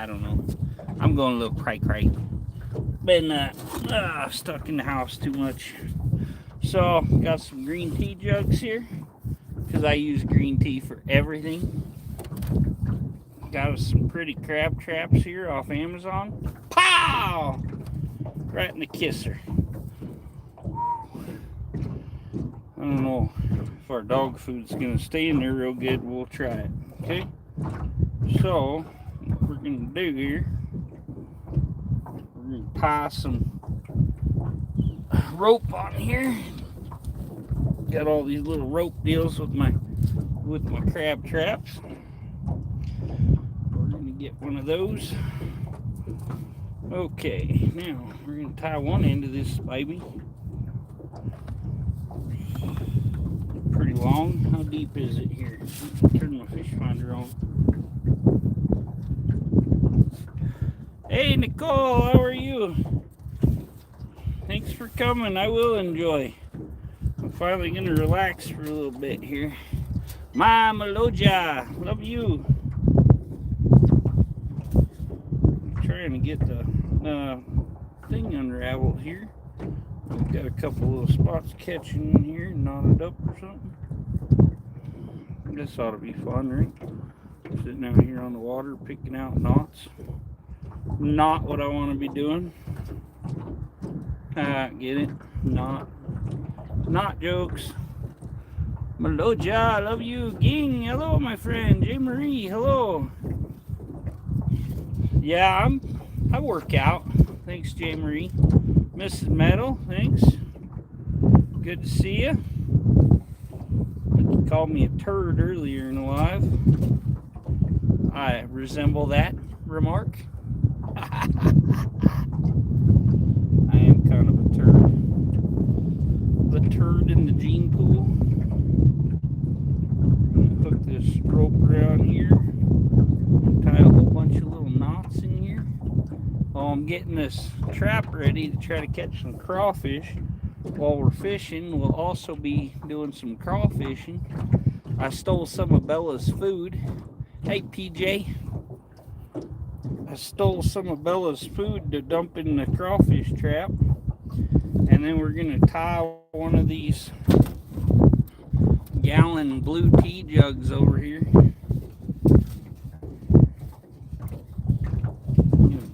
don't know. I'm going a little cray-cray. Been stuck in the house too much. So, got some green tea jugs here, because I use green tea for everything. Got us some pretty crab traps here off Amazon. Pow! Right in the kisser. I don't know if our dog food's gonna stay in there real good. We'll try it. Okay? So, what we're gonna do here, we're gonna tie some rope on here. Got all these little rope deals with my crab traps. We're gonna get one of those. Okay, now we're gonna tie one end of this baby. Pretty long. How deep is it here? Turn my fish finder on. Hey Nicole, how are you? Thanks for coming. I will enjoy. I'm finally gonna relax for a little bit here. My Meloja, love you. I'm trying to get the thing unraveled here. We've got a couple little spots catching in here, knotted up or something. This ought to be fun, right? Sitting out here on the water, picking out knots. Not what I want to be doing. Get it? Not jokes. Meloja, I love you. Ging, hello, my friend. J. Marie, hello. Yeah, I work out. Thanks, J. Marie. Mrs. Metal, thanks. Good to see you. I think you called me a turd earlier in the live. I resemble that remark. I am kind of a turd. The turd in the gene pool. I'm gonna hook this rope around here. Tie a whole bunch of little knots in here. While I'm getting this trap ready to try to catch some crawfish while we're fishing, we'll also be doing some crawfishing. I stole some of Bella's food. Hey PJ, I stole some of Bella's food to dump in the crawfish trap, and then we're gonna tie one of these gallon blue tea jugs over here.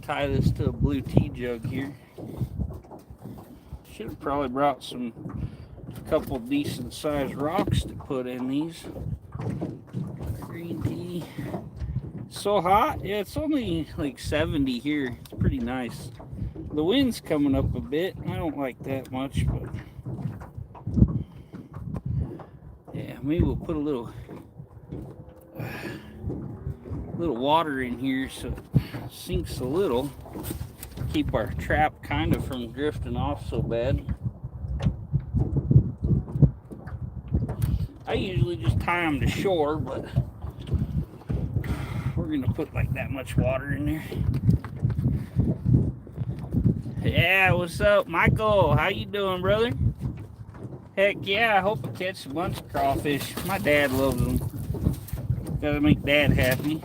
Tie this to a blue tea jug here. Should have probably brought a couple decent sized rocks to put in these. Green tea. So hot. Yeah, it's only like 70 here. It's pretty nice. The wind's coming up a bit. I don't like that much, but yeah, maybe we'll put a little water in here so it sinks a little. Keep our trap kind of from drifting off so bad. I usually just tie them to shore, but we're gonna put like that much water in there. Yeah, what's up, Michael? How you doing, brother? Heck yeah, I hope I catch a bunch of crawfish. My dad loves them. Gotta make Dad happy.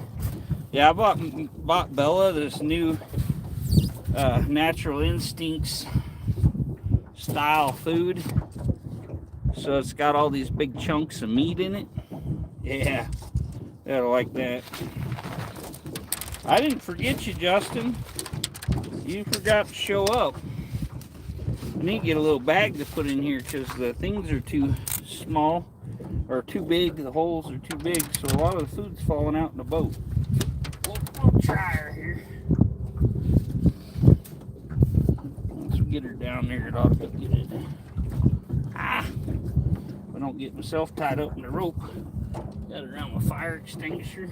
Yeah, I bought Bella this new Natural Instincts style food. So it's got all these big chunks of meat in it. Yeah, that'll like that. I didn't forget you, Justin. You forgot to show up. I need to get a little bag to put in here because the things are too small or too big. The holes are too big, so a lot of the food's falling out in the boat. We'll try her here. Once we get her down there, it ought to be good. If I don't get myself tied up in the rope. Got it around my fire extinguisher.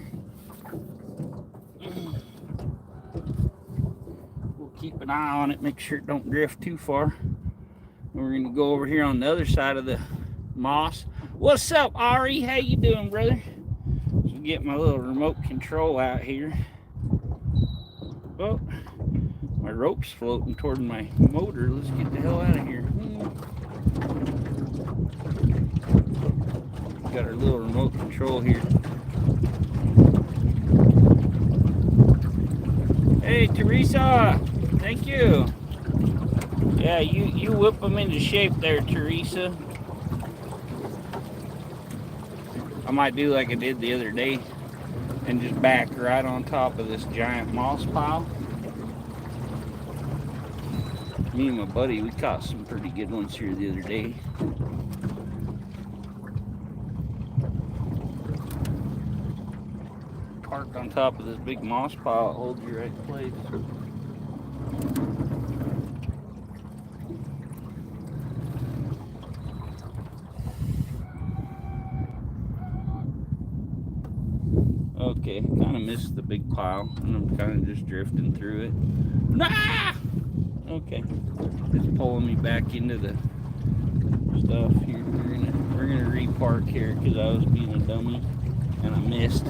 We'll keep an eye on it, make sure it don't drift too far. And we're gonna go over here on the other side of the moss. What's up, Ari? How you doing, brother? So get my little remote control out here. Oh, my rope's floating toward my motor. Let's get the hell out of here. Got our little remote control here. Hey, Teresa. Thank you. Yeah, you whip them into shape there, Teresa. I might do like I did the other day and just back right on top of this giant moss pile. Me and my buddy, we caught some pretty good ones here the other day. Parked on top of this big moss pile, it holds you right in place. Okay, kind of missed the big pile, and I'm kind of just drifting through it. Ah! Okay, it's pulling me back into the stuff here. We're gonna repark here because I was being a dummy and I missed.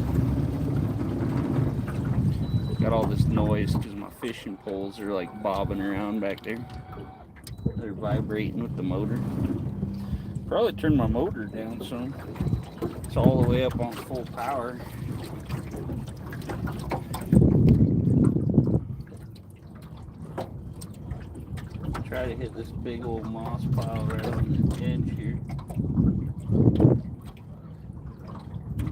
Got all this noise because my fishing poles are like bobbing around back there. They're vibrating with the motor. Probably turn my motor down some. It's all the way up on full power. Try to hit this big old moss pile right on the edge here.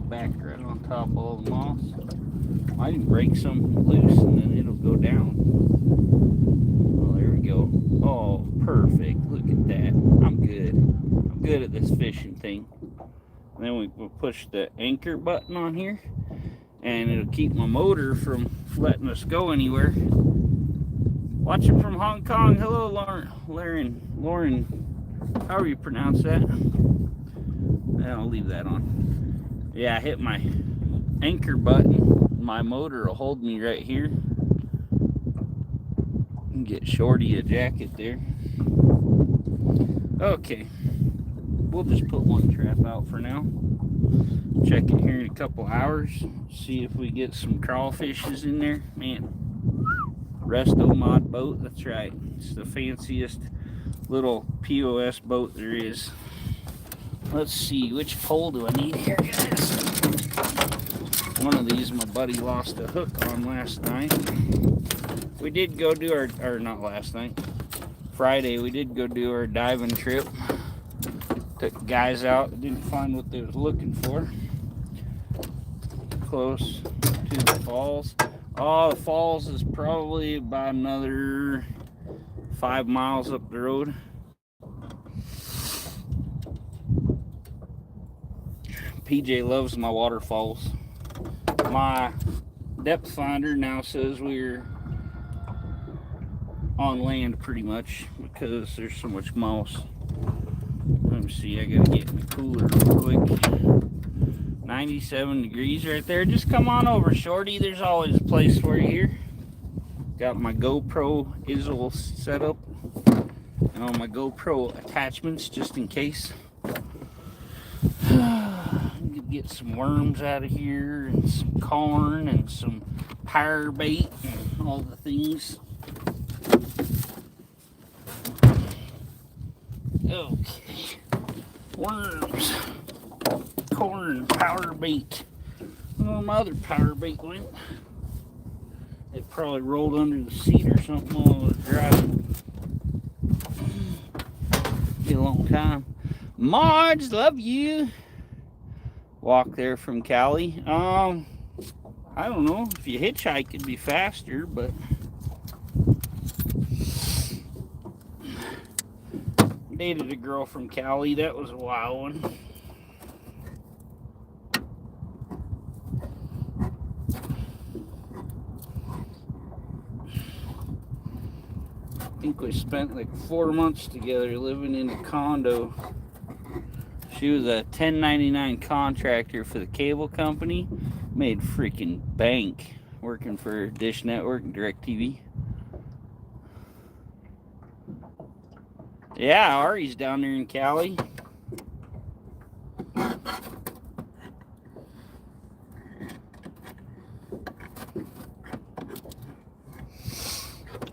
Back right on top of all the moss. I can break some loose and then it'll go down. Oh, there we go. Oh, perfect. Look at that. I'm good. I'm good at this fishing thing. And then we will push the anchor button on here and it'll keep my motor from letting us go anywhere. Watching from Hong Kong. Hello, Lauren. However you pronounce that. I'll leave that on. Yeah, I hit my anchor button. My motor will hold me right here. And get Shorty a jacket there. Okay. We'll just put one trap out for now. Check it here in a couple hours. See if we get some crawfishes in there. Man. Resto mod boat, that's right. It's the fanciest little POS boat there is. Let's see, which pole do I need here, guys? One of these my buddy lost a hook on last night. We did go do or not last night, Friday, we did go do our diving trip. Took guys out, didn't find what they was looking for. Close to the falls. Oh, the falls is probably about another 5 miles up the road. PJ loves my waterfalls. My depth finder now says we're on land pretty much because there's so much moss. Let me see, I gotta get in the cooler real quick. 97 degrees right there. Just come on over, Shorty. There's always a place for you here. Got my GoPro Izzle set up and all my GoPro attachments just in case. Get some worms out of here and some corn and some power bait and all the things. Okay. Worms. Corn, power bait. Well, my other power bait went. It probably rolled under the seat or something while I was driving. Be a long time. Marge, love you. Walk there from Cali. I don't know. If you hitchhike, it'd be faster, but dated a girl from Cali. That was a wild one. I think we spent like 4 months together living in a condo. She was a 1099 contractor for the cable company. Made freaking bank working for Dish Network and DirecTV. Yeah, Ari's down there in Cali.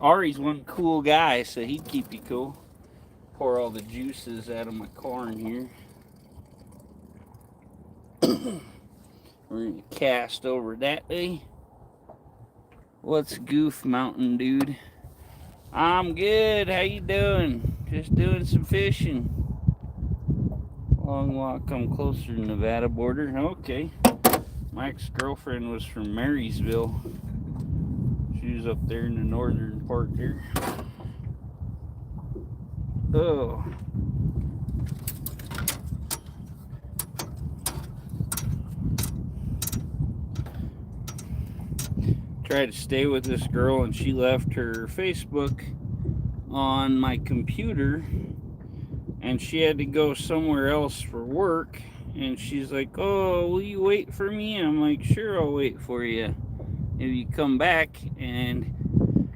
Ari's one cool guy, so he'd keep you cool. Pour all the juices out of my corn here. We're going to cast over that way. What's Goof Mountain, dude? I'm good. How you doing? Just doing some fishing. Long walk, come closer to Nevada border. Okay. My ex-girlfriend was from Marysville. She was up there in the northern part there. Oh. Tried to stay with this girl and she left her Facebook on my computer and she had to go somewhere else for work, and she's like, oh, will you wait for me? I'm like, sure, I'll wait for you if you come back. And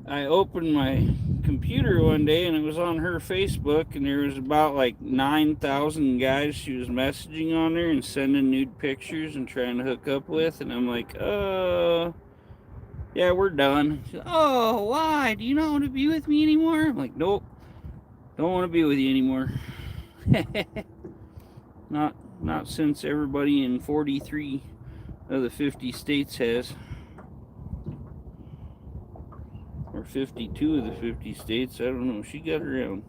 I opened my computer one day and it was on her Facebook, and there was about like 9,000 guys she was messaging on there and sending nude pictures and trying to hook up with. And I'm like, yeah, we're done. She's like, oh, why? Do you not want to be with me anymore? I'm like, nope, don't want to be with you anymore. Not since everybody in 43 of the 50 states has. Or 52 of the 50 states. I don't know. She got around.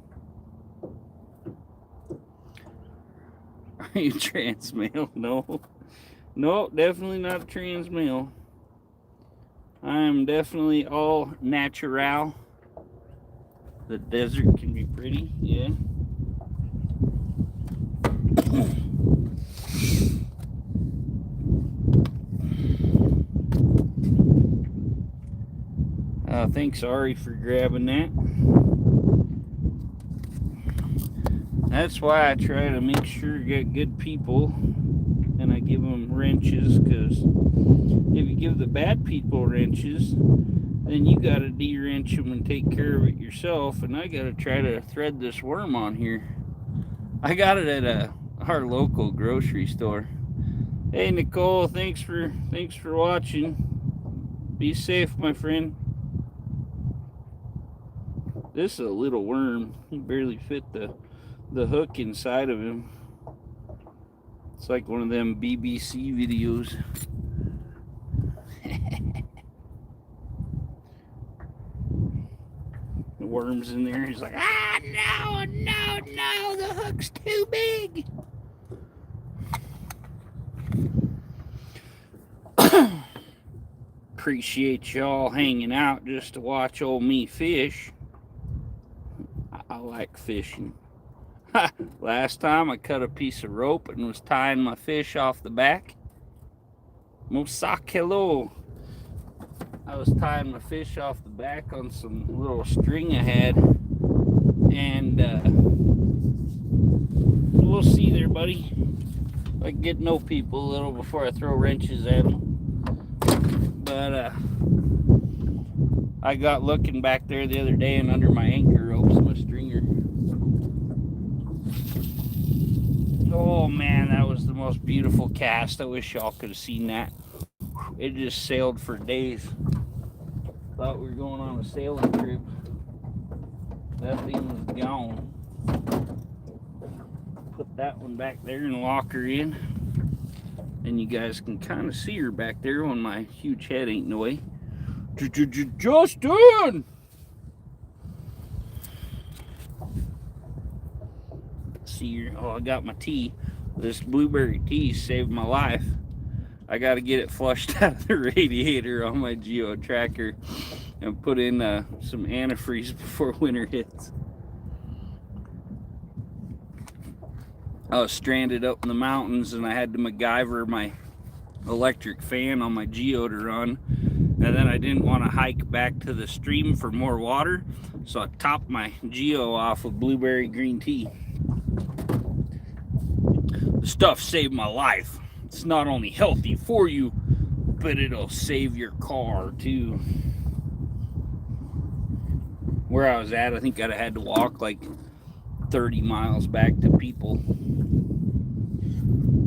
Are you trans male? No. No, definitely not trans male. I am definitely all natural. The desert can be pretty, yeah. Thanks, Ari, for grabbing that. That's why I try to make sure you get good people, and I give them wrenches, because if you give the bad people wrenches, then you got to de-wrench them and take care of it yourself, and I got to try to thread this worm on here. I got it at our local grocery store. Hey, Nicole, thanks for watching. Be safe, my friend. This is a little worm. He barely fit the hook inside of him. It's like one of them BBC videos. The worm's in there. He's like, no, the hook's too big. Appreciate y'all hanging out just to watch old me fish. I like fishing. Last time I cut a piece of rope and was tying my fish off the back. Mosakelo. I was tying my fish off the back on some little string I had. And we'll see there, buddy. I can get to know people a little before I throw wrenches at them. But I got looking back there the other day, and under my anchor ropes, my stringer. Oh man, that was the most beautiful cast. I wish y'all could have seen that. It just sailed for days. Thought we were going on a sailing trip. That thing was gone. Put that one back there and lock her in. And you guys can kind of see her back there when my huge head ain't in the way. Justin! See her. Oh, I got my tea. This blueberry tea saved my life. I got to get it flushed out of the radiator on my Geo Tracker and put in some antifreeze before winter hits. I was stranded up in the mountains and I had to MacGyver my electric fan on my Geo to run, and then I didn't want to hike back to the stream for more water, so I topped my Geo off with blueberry green tea. The stuff saved my life. It's not only healthy for you, but it'll save your car too. Where I was at, I think I'd have had to walk like 30 miles back to people.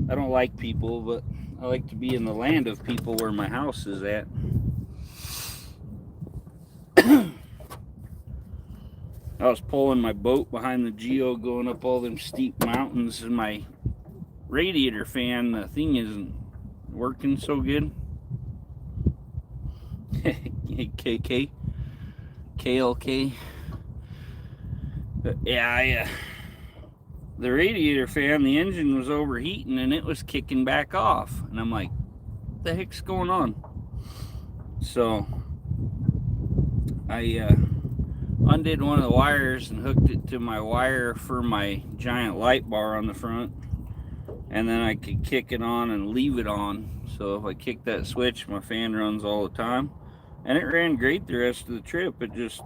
I don't like people, but I like to be in the land of people where my house is at. I was pulling my boat behind the Geo going up all them steep mountains, and my radiator fan, the thing isn't working so good. KK, KLK. But yeah, the radiator fan, the engine was overheating and it was kicking back off. And I'm like, what the heck's going on? So I undid one of the wires and hooked it to my wire for my giant light bar on the front. And then I could kick it on and leave it on. So if I kick that switch, my fan runs all the time. And it ran great the rest of the trip. It just,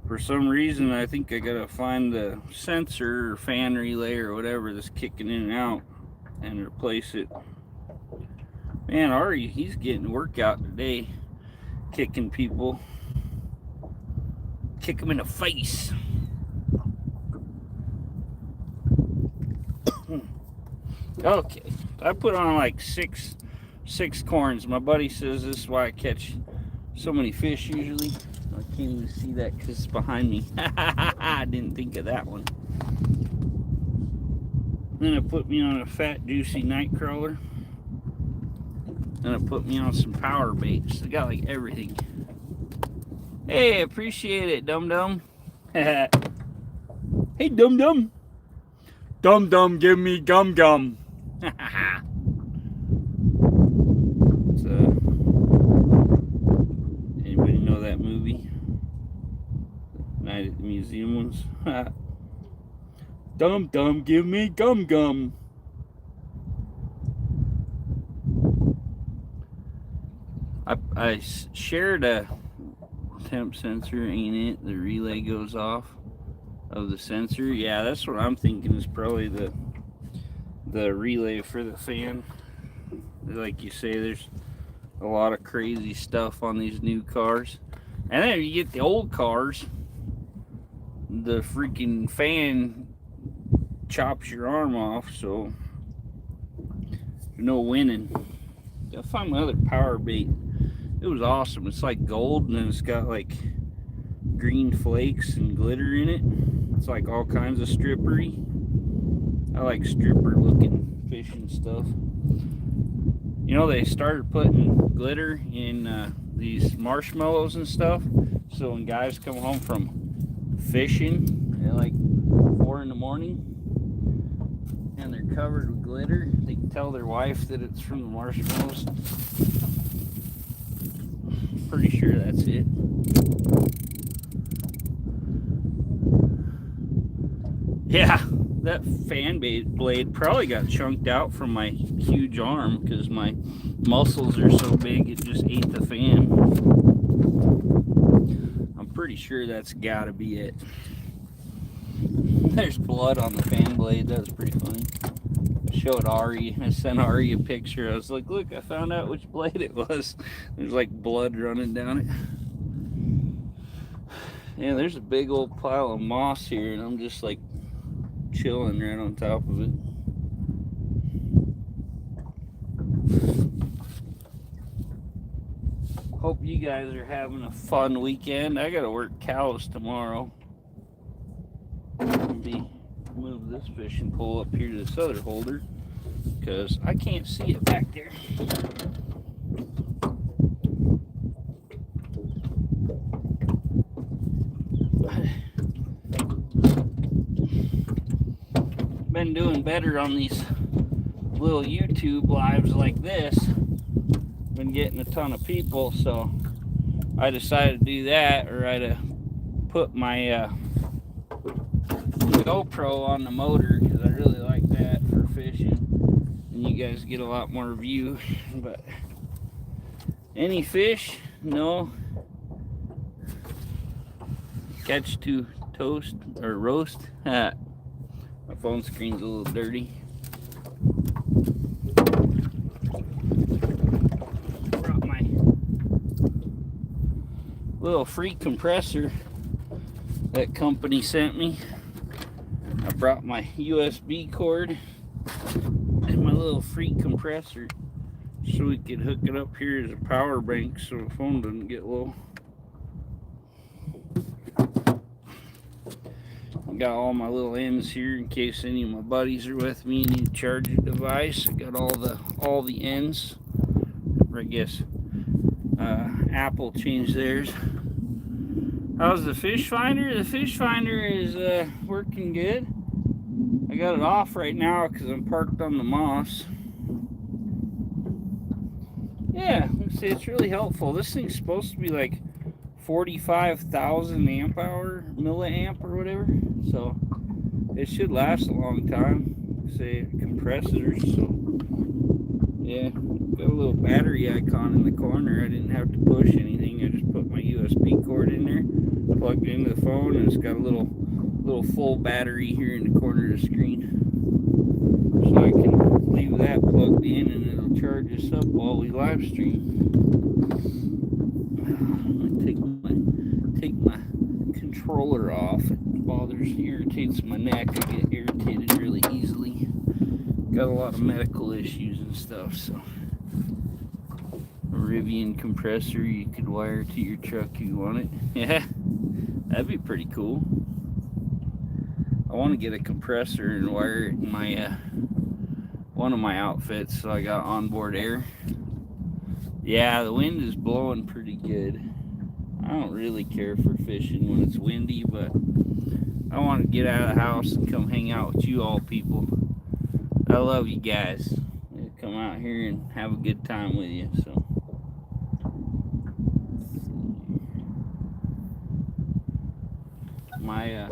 for some reason, I think I gotta find the sensor or fan relay or whatever that's kicking in and out and replace it. Man, Ari, he's getting workout today. Kicking people. Kick them in the face. Okay, I put on like six corns. My buddy says this is why I catch so many fish usually. I can't even see that because it's behind me. I didn't think of that one. Then it put me on a fat, juicy night crawler. Then it put me on some power baits. I got like everything. Hey, appreciate it, Dum Dum. Hey, Dum Dum. Dum Dum, give me gum gum. Anybody know that movie? Night at the Museum ones. Dum Dum, give me gum gum. I shared a temp sensor, ain't it? The relay goes off of the sensor. Yeah, that's what I'm thinking is probably the relay for the fan. Like you say, there's a lot of crazy stuff on these new cars. And then if you get the old cars, the freaking fan chops your arm off, so there's no winning. Gotta find my other power bait. It was awesome. It's like gold and then it's got like green flakes and glitter in it. It's like all kinds of strippery. I like stripper looking fish and stuff. You know, they started putting glitter in these marshmallows and stuff. So when guys come home from fishing at like 4 in the morning and they're covered with glitter, they can tell their wife that it's from the marshmallows. Pretty sure that's it. Yeah, that fan blade probably got chunked out from my huge arm because my muscles are so big it just ate the fan. I'm pretty sure that's gotta be it. There's blood on the fan blade. That was pretty funny. I showed Ari. I sent Ari a picture. I was like, look, I found out which blade it was. There's like blood running down it. Yeah, there's a big old pile of moss here, and I'm just like chilling right on top of it. Hope you guys are having a fun weekend. I gotta work cows tomorrow. Move this fishing pole up here to this other holder because I can't see it back there. Been doing better on these little YouTube lives like this. Been getting a ton of people, so I decided to do that, or I'd put my GoPro on the motor because I really like that for fishing, and you guys get a lot more view. But any fish? No. Catch to toast or roast. My phone screen's a little dirty. Brought my little free compressor that company sent me. I brought my USB cord and my little free compressor so we could hook it up here as a power bank so the phone doesn't get low. I got all my little ends here in case any of my buddies are with me and need to charge a device. I got all the ends, or I guess Apple changed theirs. How's the fish finder? The fish finder is working good. I got it off right now because I'm parked on the moss. Yeah, let's see, it's really helpful. This thing's supposed to be like 45,000 amp hour, milliamp or whatever. So it should last a long time. Say compressors. So yeah, got a little battery icon in the corner. I didn't have to push anything. I just put my USB cord in there, plugged it into the phone, and it's got a little full battery here in the corner of the screen. So I can leave that plugged in and it'll charge us up while we live stream. Take my controller off. It irritates my neck. I get irritated really easily. Got a lot of medical issues and stuff, so a Rivian compressor you could wire to your truck if you want it. Yeah, that'd be pretty cool. I want to get a compressor and wire it in my one of my outfits so I got onboard air. Yeah, the wind is blowing pretty good. I don't really care for fishing when it's windy, but I want to get out of the house and come hang out with you all people. I love you guys. I'll come out here and have a good time with you. So my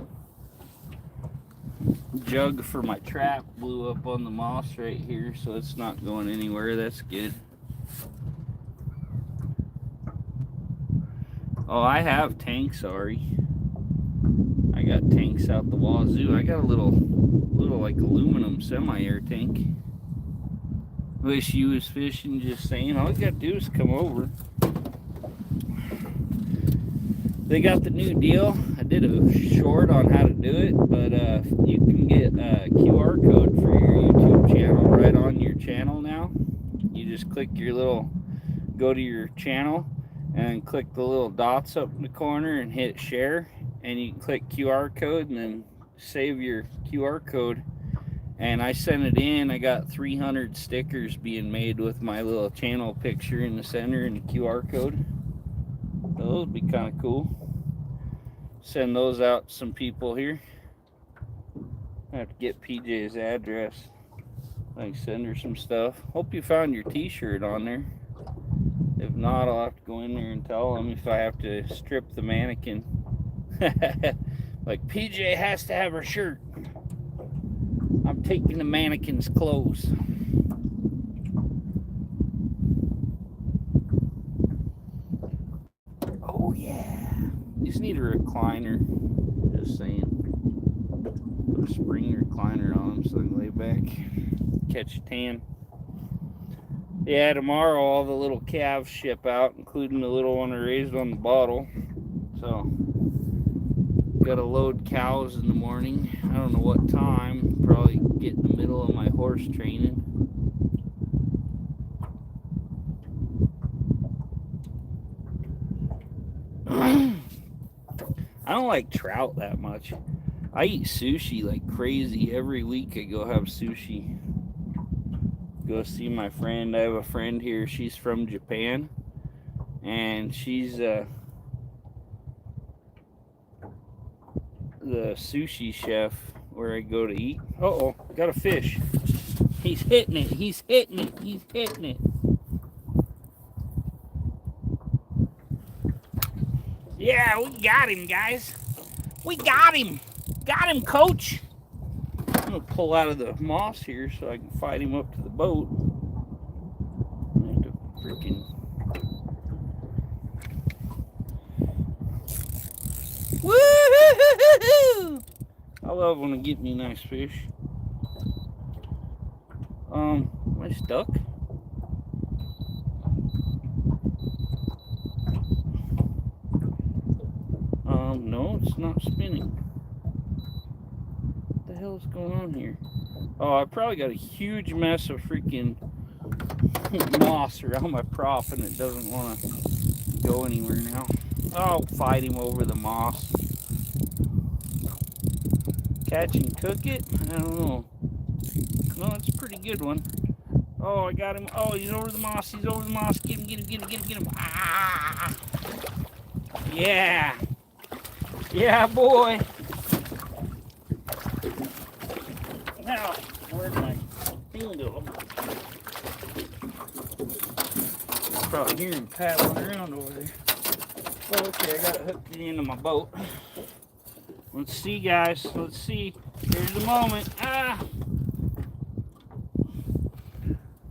jug for my trap blew up on the moss right here, so it's not going anywhere. That's good. Oh, I have tanks already. I got tanks out the wazoo. I got a little like aluminum semi-air tank. Wish you was fishing, just saying. All you gotta do is come over. They got the new deal. I did a short on how to do it, but you can get a QR code for your YouTube channel right on your channel now. You just click go to your channel and click the little dots up in the corner and hit share, and you can click QR code and then save your QR code. And I sent it in. I got 300 stickers being made with my little channel picture in the center and the QR code. Those would be kind of cool. Send those out to some people here. I have to get PJ's address. I can send her some stuff. Hope you found your t-shirt on there. If not, I'll have to go in there and tell them if I have to strip the mannequin. Like, PJ has to have her shirt. I'm taking the mannequin's clothes. Oh yeah. These need a recliner. Just saying. Put a spring recliner on them so I can lay back. Catch a tan. Yeah, tomorrow all the little calves ship out, including the little one I raised on the bottle. So, gotta load cows in the morning. I don't know what time. Probably get in the middle of my horse training. I don't like trout that much. I eat sushi like crazy. Every week I go have sushi. Go see my friend. I have a friend here. She's from Japan. And she's the sushi chef where I go to eat. Uh-oh, got a fish. He's hitting it. He's hitting it. He's hitting it. Yeah, we got him, guys. We got him. Got him, coach. I'm going to pull out of the moss here so I can fight him up to the boat. I have to freaking... Woo-hoo-hoo-hoo-hoo! I love when they get me nice fish. Am I stuck? No, it's not spinning. What the hell is going on here? Oh, I probably got a huge mess of freaking moss around my prop and it doesn't want to go anywhere now. I'll fight him over the moss. Catch and cook it? I don't know. No, it's a pretty good one. Oh, I got him. Oh, he's over the moss. He's over the moss. Get him, get him, get him, get him, get him. Ah! Yeah. Yeah, boy. Now, where'd my thing go? Probably hear him paddling around over there. Oh, okay, I got it hooked to the end of my boat. Let's see, guys. Let's see. Here's the moment. Ah!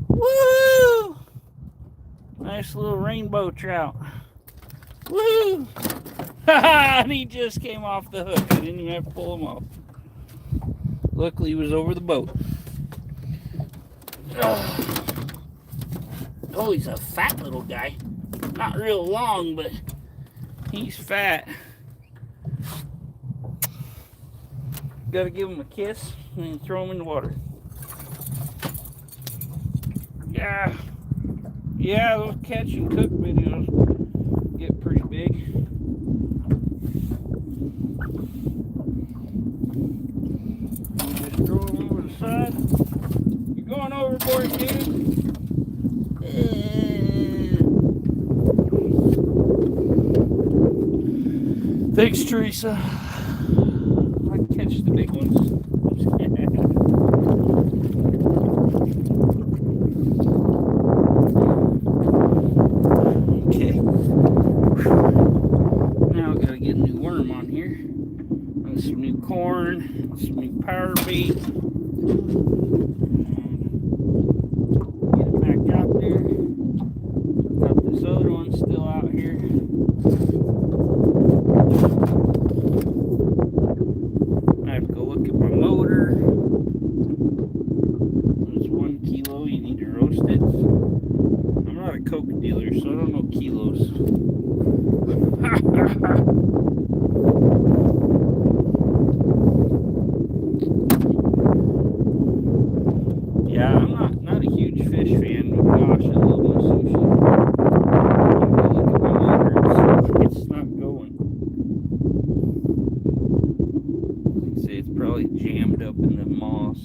Woo! Nice little rainbow trout. Woo! And he just came off the hook. I didn't even have to pull him off. Luckily, he was over the boat. Oh, he's a fat little guy. Not real long, but he's fat. Gotta give him a kiss and then throw him in the water. Yeah. Yeah, those catch and cook videos get pretty big. Just throw him over the side. You're going overboard, dude. Thanks, Teresa. I catch the big ones. Okay. Now we gotta get a new worm on here. And some new corn, some new power bait. Get it back out there. Got this other one still out here. I have to go look at my motor. It's 1 kilo. You need to roast it. I'm not a Coke dealer, so I don't know kilos. Yeah, I'm not a huge fish fan, but gosh, I love my sushi. Look at my motor. It's not going. I'd say it's probably jammed up in the moss.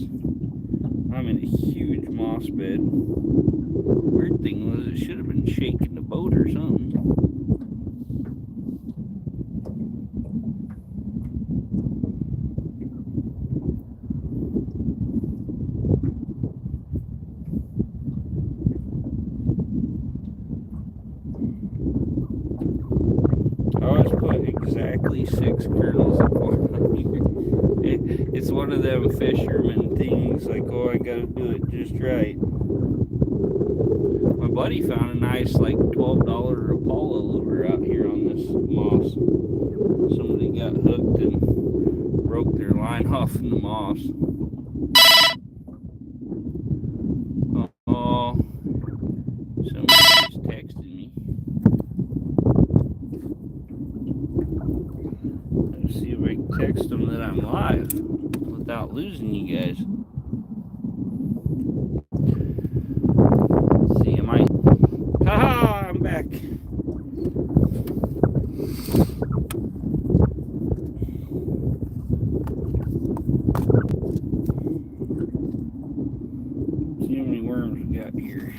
I'm in a huge moss bed. Weird thing was it should have been shaking the boat or something. I always put exactly 6 kernels of corn on here. It's one of them fisherman things, like, oh, I gotta do it just right. My buddy found a nice, like, $12 Rapala lure out here on this moss. Somebody got hooked and broke their line off in the moss. Oh, somebody just texted me. Let's see if I can text them that I'm live without losing you guys. Let's see, am I? Haha, I'm back. See how many worms we got here.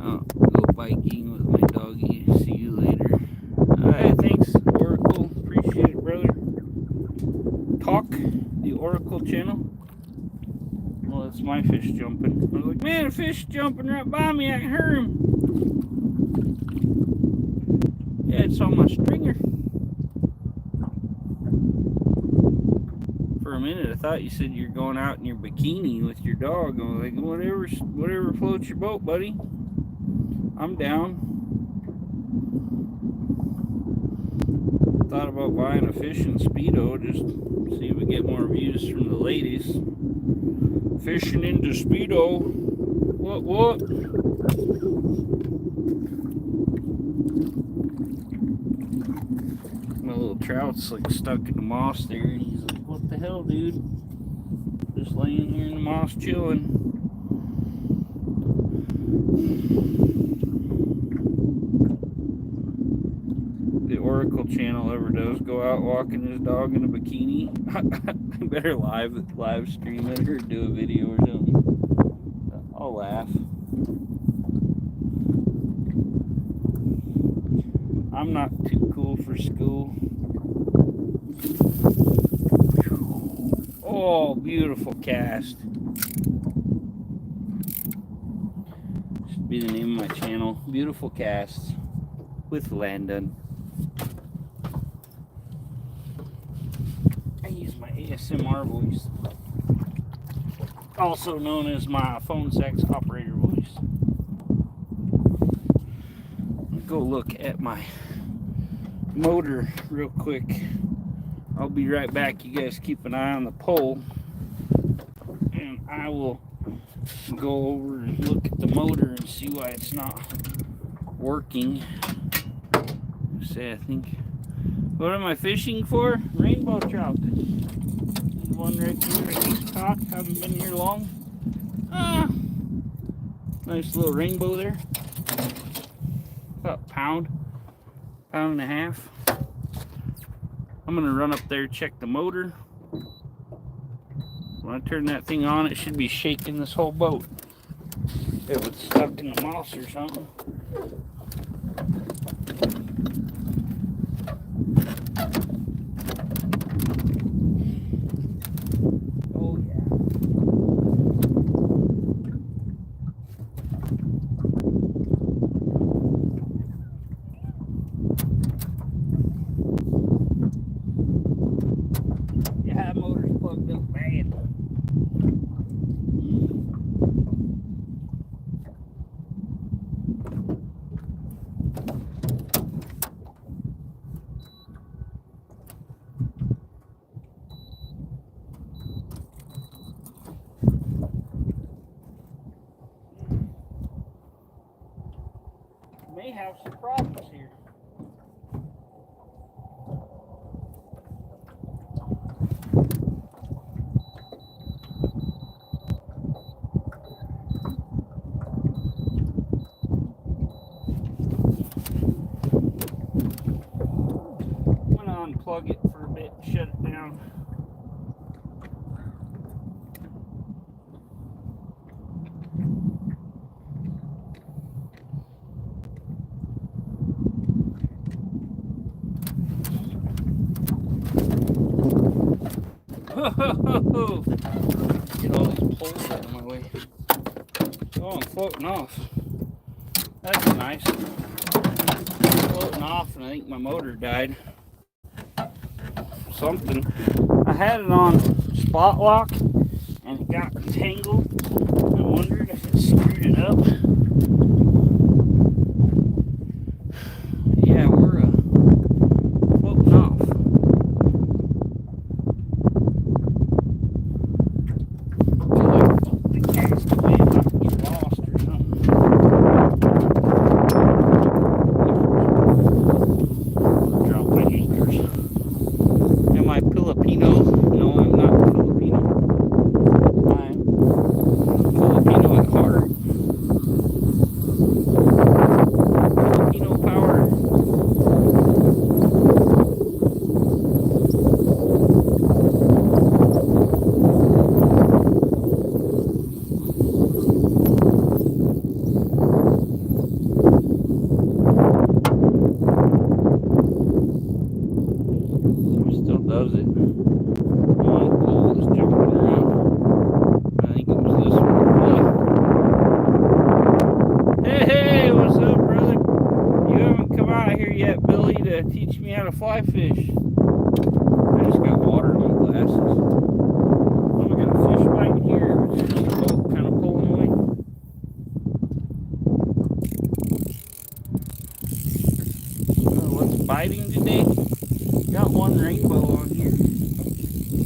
I'll go biking with my doggy. See you later. Alright, thanks, Oracle. Appreciate it, brother. Talk, the Oracle channel. Well, it's my fish jumping. I was like, man, a fish jumping right by me. I can hear him. Yeah, it's on my stringer. For a minute, I thought you said you're going out in your bikini with your dog. I was like, whatever floats your boat, buddy. I'm down. Thought about buying a fishing Speedo, just see if we get more views from the ladies. Fishing into Speedo. What? My little trout's like stuck in the moss there, and he's like, what the hell, dude? Just laying here in the moss chilling. Oracle channel ever does go out walking his dog in a bikini, I better live stream it or do a video or something. I'll laugh. I'm not too cool for school. Oh, beautiful cast. Should be the name of my channel. Beautiful casts with Landon. I use my ASMR voice, also known as my phone sex operator voice. Go look at my motor real quick. I'll be right back. You guys keep an eye on the pole, and I will go over and look at the motor and see why it's not working. Say, I think, what am I fishing for? Rainbow trout. There's one right here I just caught. Haven't been here long. Nice little rainbow there. About a pound and a half. I'm gonna run up there, check the motor. When I turn that thing on, it should be shaking this whole boat. If it's stuck in the moss or something. Oh yeah. Yeah, motor's plugged up bad. May have some problems here. I'm gonna unplug it for a bit and shut it down. Get all these poles out of my way. Oh, I'm floating off. That's nice. Floating off, and I think my motor died. Something. I had it on spot lock, and it got entangled. I wondered if it screwed it up. Yeah, we're floating off. Does it? One pole is jumping around. I think it was this one. Hey, what's up, brother? You haven't come out here yet, Billy, to teach me how to fly fish. I just got water in my glasses. Oh, I got a fish bite here. It's just a boat kind of pulling away. Oh, what's biting today? Got one rainbow on here.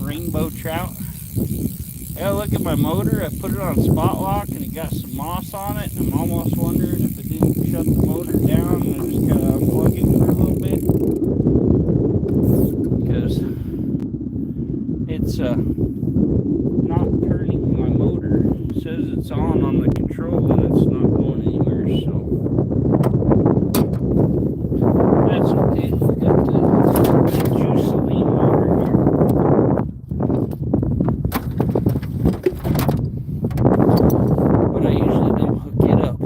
Rainbow trout. Yeah, look at my motor. I put it on spot lock and it got some moss on it. I'm almost wondering if it didn't shut the motor down and I just gotta unplug it for a little bit. Because it's not turning my motor. It says it's on the control and it's not going anywhere, so that's okay. We got the juice saline motor here. But I usually don't hook it up.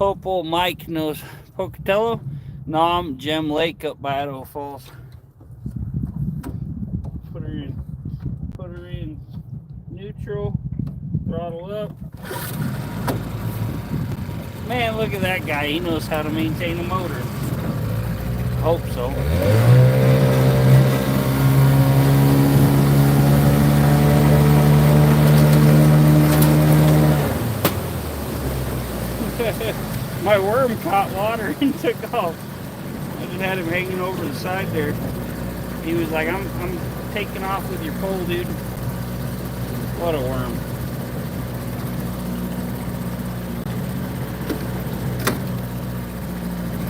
hope old Mike knows Pocatello. No, I'm Gem Lake up by Idaho Falls. Put her in neutral, throttle up. Man, look at that guy. He knows how to maintain a motor. Hope so. My worm caught water and took off. I just had him hanging over the side there. He was like, I'm taking off with your pole, dude. What a worm.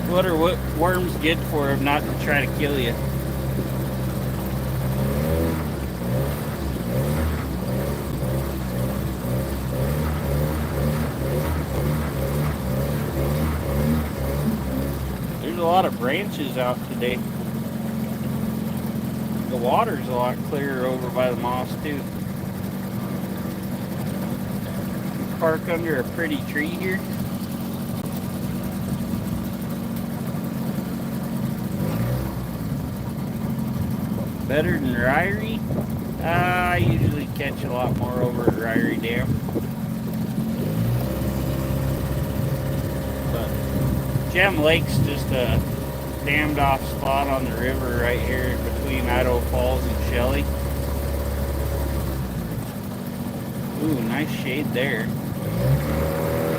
What are worms good for if not to try to kill you? There's a lot of branches out today. The water's a lot clearer over by the moss too. Park under a pretty tree here. Better than Ryrie? I usually catch a lot more over at Ryrie Dam. But Gem Lake's just a dammed off spot on the river right here between Idaho Falls and Shelley. Ooh, nice shade there.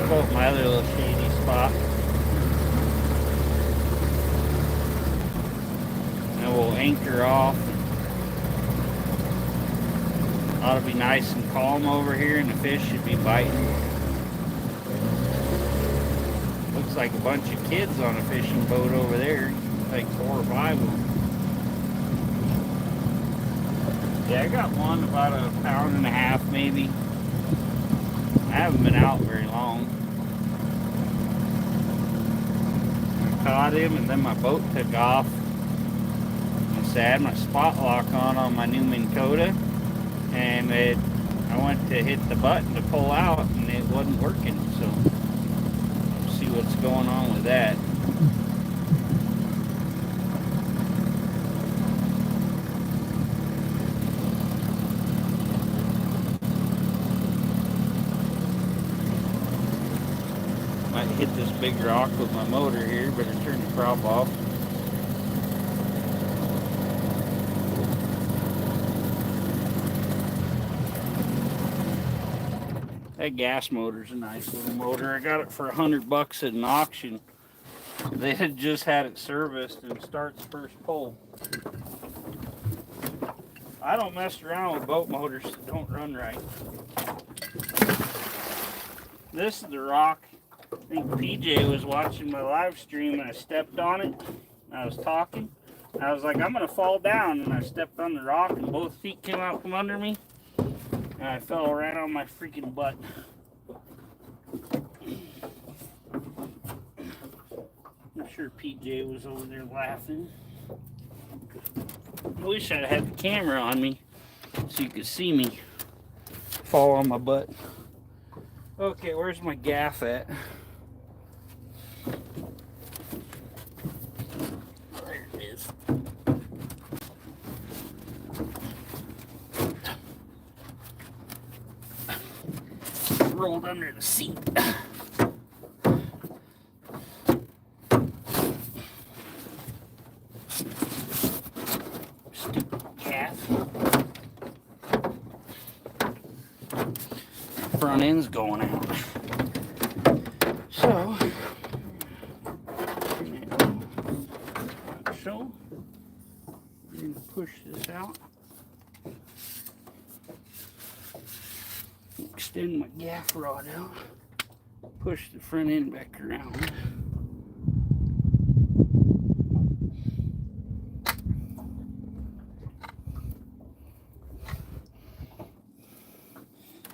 Pull up my other little shady spot. And we'll anchor off. Ought to be nice and calm over here, and the fish should be biting. Looks like a bunch of kids on a fishing boat over there, like 4 or 5 of them. Yeah, I got one about 1.5 pounds maybe. I haven't been out very long. I caught him, and then my boat took off. So I had my spot lock on my new Minn Kota. And I went to hit the button to pull out, and it wasn't working. So, we'll see what's going on with that. Might hit this big rock with my motor here, better turn the prop off. That gas motor's a nice little motor. I got it for $100 at an auction. They had just had it serviced and starts first pull. I don't mess around with boat motors that don't run right. This is the rock. I think PJ was watching my live stream and I stepped on it. I was talking. I was like, I'm gonna fall down, and I stepped on the rock and both feet came out from under me. And I fell right on my freaking butt. I'm sure PJ was over there laughing. I wish I had the camera on me so you could see me fall on my butt. Okay, where's my gaff at? There it is. Rolled under the seat. Stupid calf. Front end's going out. So, we're going to push this out. Extend my gaff rod out, push the front end back around.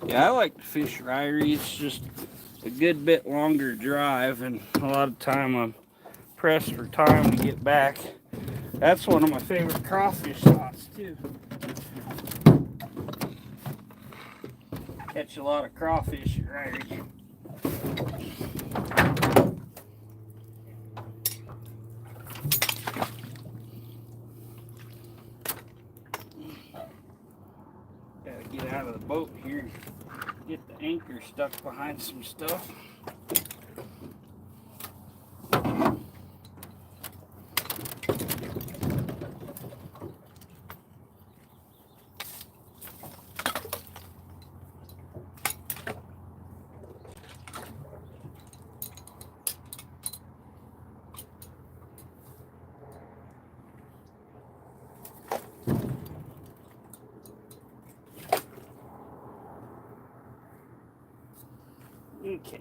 Yeah, I like to fish Ryrie. It's just a good bit longer drive, and a lot of time I'm pressed for time to get back. That's one of my favorite crawfish spots too. Catch a lot of crawfish at Ryrie. boat here and get the anchor stuck behind some stuff. Okay.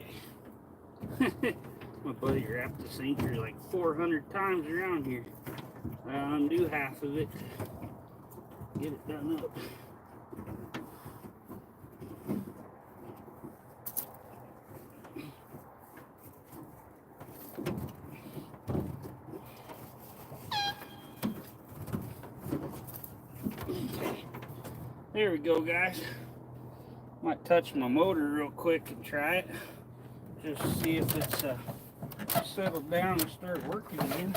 My buddy wrapped this anchor like 400 times around here. I'll undo half of it. Get it done up. Okay. There we go, guys. Might touch my motor real quick and try it. Just to see if it's settled down and start working again.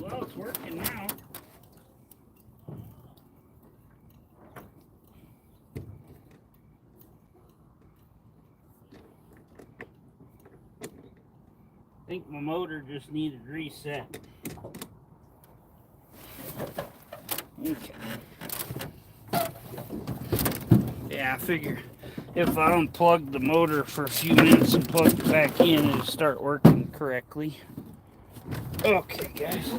Well, it's working now. I think my motor just needed reset. Okay. Yeah, I figure if I unplug the motor for a few minutes and plug it back in, it'll start working correctly. Okay, guys.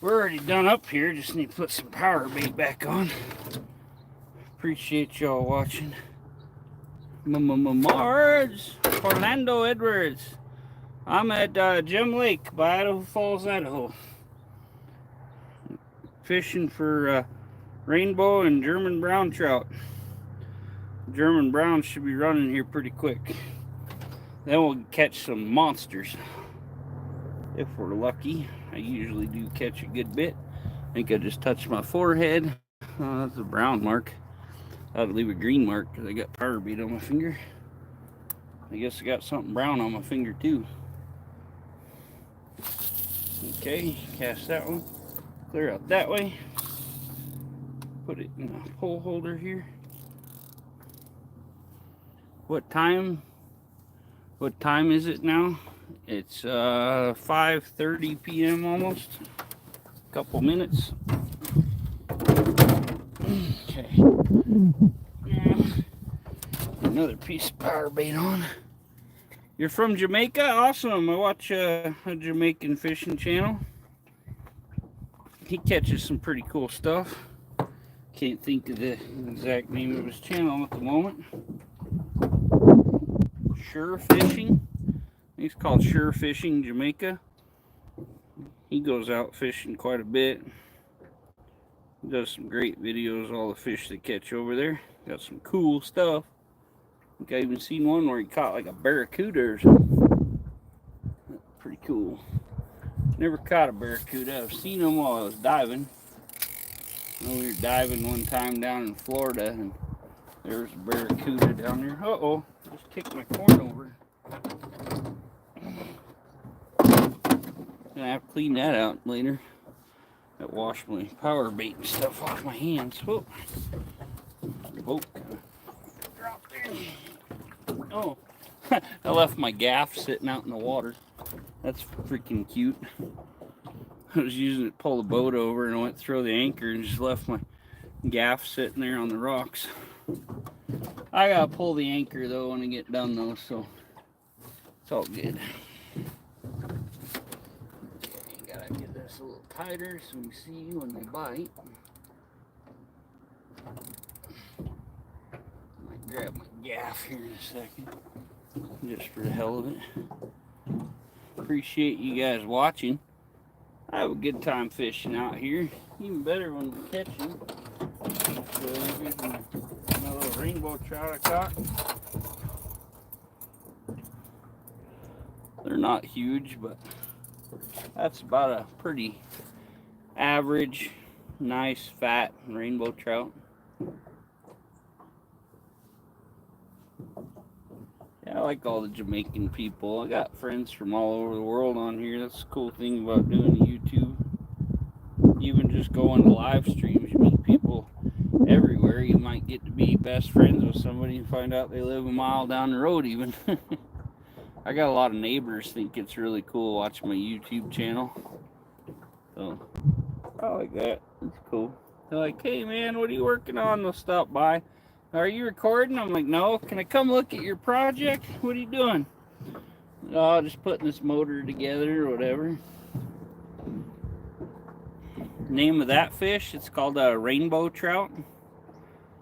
We're already done up here. Just need to put some power bait back on. Appreciate y'all watching. Mars, Orlando Edwards. I'm at Gem Lake by Idaho Falls, Idaho. Fishing for rainbow and German brown trout. German brown should be running here pretty quick. Then we'll catch some monsters. If we're lucky. I usually do catch a good bit. I think I just touched my forehead. That's a brown mark. I ought to leave a green mark because I got power bead on my finger. I guess I got something brown on my finger too. Okay, cast that one. Clear out that way. Put it in a pole holder here. What time is it now? It's 5:30 p.m. almost. A couple minutes. Okay. Now, another piece of power bait on. You're from Jamaica? Awesome. I watch a Jamaican fishing channel. He catches some pretty cool stuff. Can't think of the exact name of his channel at the moment. Sure Fishing. He's called Sure Fishing Jamaica. He goes out fishing quite a bit. He does some great videos, all the fish they catch over there. Got some cool stuff. I think I even seen one where he caught like a barracuda or something. Pretty cool. Never caught a barracuda. I've seen them while I was diving. We were diving one time down in Florida and there was a barracuda down there. Uh-oh, just kicked my corn over. Gonna have to clean that out later. That washed my power bait and stuff off my hands. Whoa. Oh, dropped there. Oh, I left my gaff sitting out in the water. That's freaking cute. I was using it to pull the boat over and I went to throw the anchor and just left my gaff sitting there on the rocks. I gotta pull the anchor though when I get done though, so it's all good. Gotta get this a little tighter so we see when they bite. Might grab my gaff here in a second, just for the hell of it. Appreciate you guys watching. I have a good time fishing out here, even better when we're catching. Another rainbow trout I caught. They're not huge, but that's about a pretty average, nice, fat rainbow trout. Yeah, I like all the Jamaican people. I got friends from all over the world on here. That's the cool thing about doing YouTube. Even just going to live streams, you meet people everywhere. You might get to be best friends with somebody and find out they live a mile down the road even. I got a lot of neighbors think it's really cool watching my YouTube channel. So, I like that. It's cool. They're like, hey man, what are you working on? They'll stop by. Are you recording? I'm like, no. Can I come look at your project? What are you doing? Oh, just putting this motor together or whatever. Name of that fish, it's called a rainbow trout.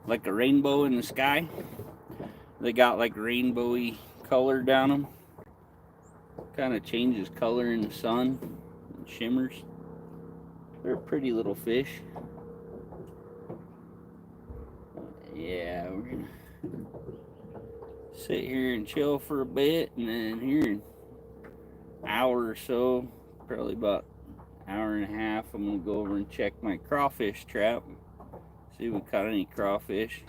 Like a rainbow in the sky. They got like rainbowy color down them. Kind of changes color in the sun and shimmers. They're a pretty little fish. Yeah, we're gonna sit here and chill for a bit, and then here in an hour or so, probably about an hour and a half, I'm gonna go over and check my crawfish trap, see if we caught any crawfish.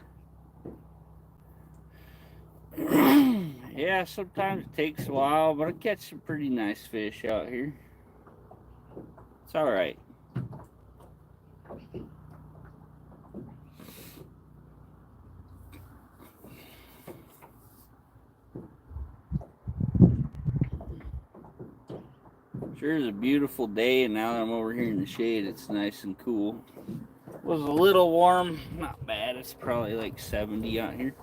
Yeah, sometimes it takes a while, but I catch some pretty nice fish out here. It's all right. Sure is a beautiful day, and now that I'm over here in the shade, it's nice and cool. It was a little warm, not bad. It's probably like 70 out here.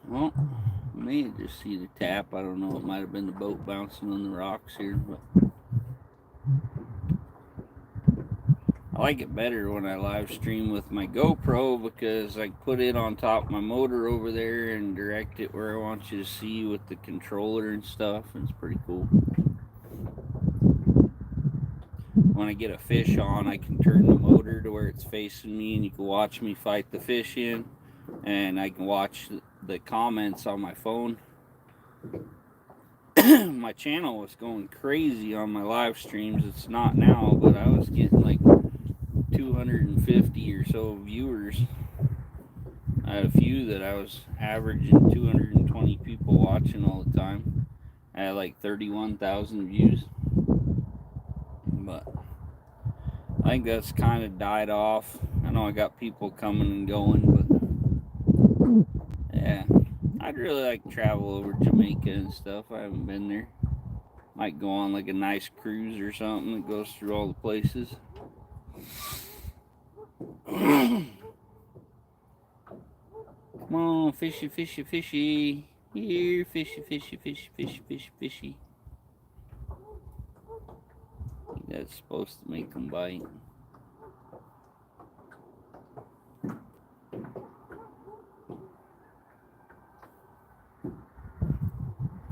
Well, you may just see the tap. I don't know. It might have been the boat bouncing on the rocks here, but I like it better when I live stream with my GoPro because I put it on top of my motor over there and direct it where I want you to see with the controller and stuff. And it's pretty cool. When I get a fish on, I can turn the motor to where it's facing me and you can watch me fight the fish in, and I can watch the comments on my phone. My channel was going crazy on my live streams. It's not now, but I was getting like 250 or so viewers. I had a few that I was averaging 220 people watching all the time. I had like 31,000 views. But I think that's kind of died off. I know I got people coming and going, but yeah, I'd really like to travel over Jamaica and stuff. I haven't been there. Might go on like a nice cruise or something that goes through all the places. Come on, fishy, fishy, fishy. Here, fishy, fishy, fishy, fishy, fishy, fishy. That's supposed to make them bite.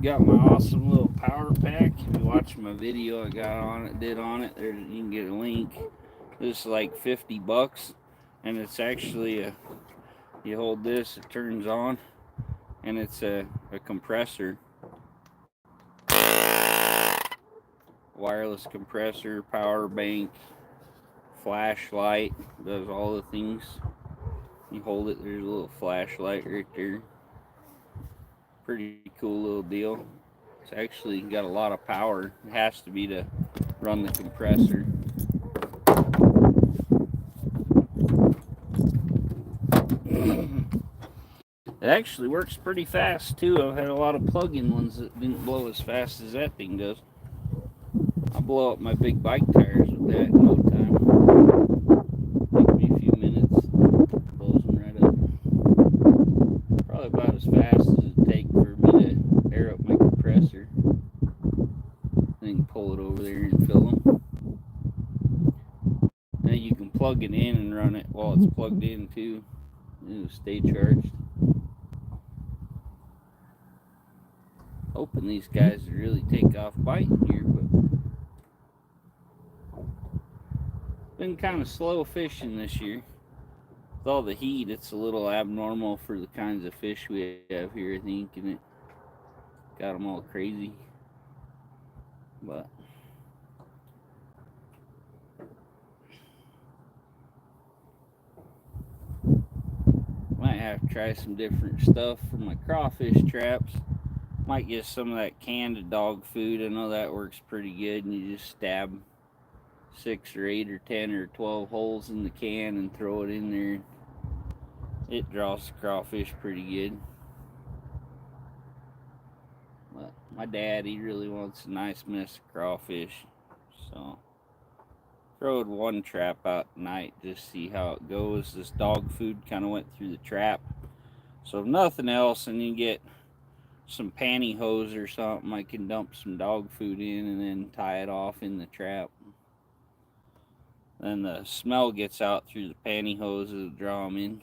Got my awesome little power pack. If you watch my video I got on it, did on it, there you can get a link. This is like $50, and it's actually a, you hold this, it turns on, and it's a compressor. Wireless compressor, power bank, flashlight, does all the things. You hold it, there's a little flashlight right there. Pretty cool little deal. It's actually got a lot of power. It has to be to run the compressor. It actually works pretty fast too. I've had a lot of plug-in ones that didn't blow as fast as that thing does. I'll blow up my big bike tires with that in no time. Take me a few minutes, blows them right up. Probably about as fast as it takes for me to air up my compressor. Then pull it over there and fill them. Then you can plug it in and run it while it's plugged in too. It'll stay charged. Hoping these guys really take off biting here, but been kind of slow fishing this year. With all the heat, it's a little abnormal for the kinds of fish we have here, I think, and it got them all crazy. But might have to try some different stuff for my crawfish traps. Might get some of that canned dog food. I know that works pretty good, and you just stab 6 or 8 or 10 or 12 holes in the can and throw it in there. It draws the crawfish pretty good. But my dad, he really wants a nice mess of crawfish, so throwed one trap out tonight just to see how it goes. This dog food kind of went through the trap, so if nothing else, and you get some pantyhose or something, I can dump some dog food in and then tie it off in the trap. Then the smell gets out through the pantyhose, it'll draw them in.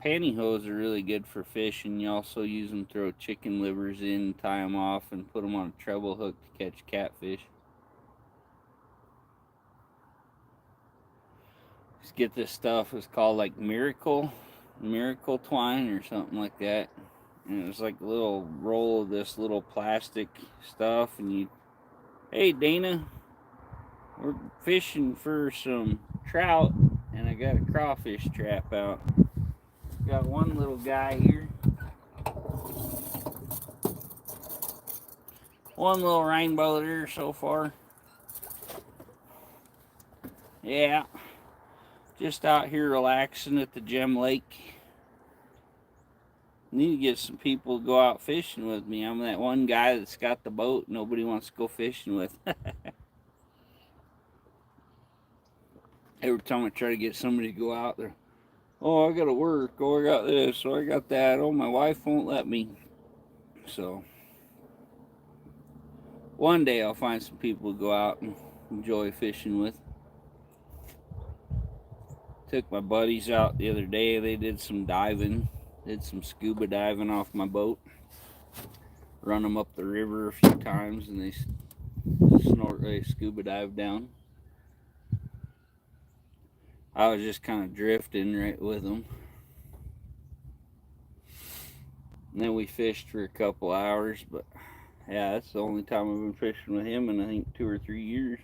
Pantyhose are really good for fishing. You also use them to throw chicken livers in, tie them off, and put them on a treble hook to catch catfish. Just get this stuff. It's called like miracle twine or something like that. And it's like a little roll of this little plastic stuff. And you, hey Dana, we're fishing for some trout, and I got a crawfish trap out. Got one little guy here. One little rainbow there so far. Yeah. Just out here relaxing at the Gem Lake. Need to get some people to go out fishing with me. I'm that one guy that's got the boat nobody wants to go fishing with. Every time I try to get somebody to go out there, oh, I gotta work, oh, I got this, oh, I got that, oh, my wife won't let me. So one day I'll find some people to go out and enjoy fishing with. Took my buddies out the other day. They did some diving, did some scuba diving off my boat. Run them up the river a few times, and they scuba dive down. I was just kind of drifting right with them. And then we fished for a couple hours, but yeah, that's the only time I've been fishing with him in I think 2 or 3 years.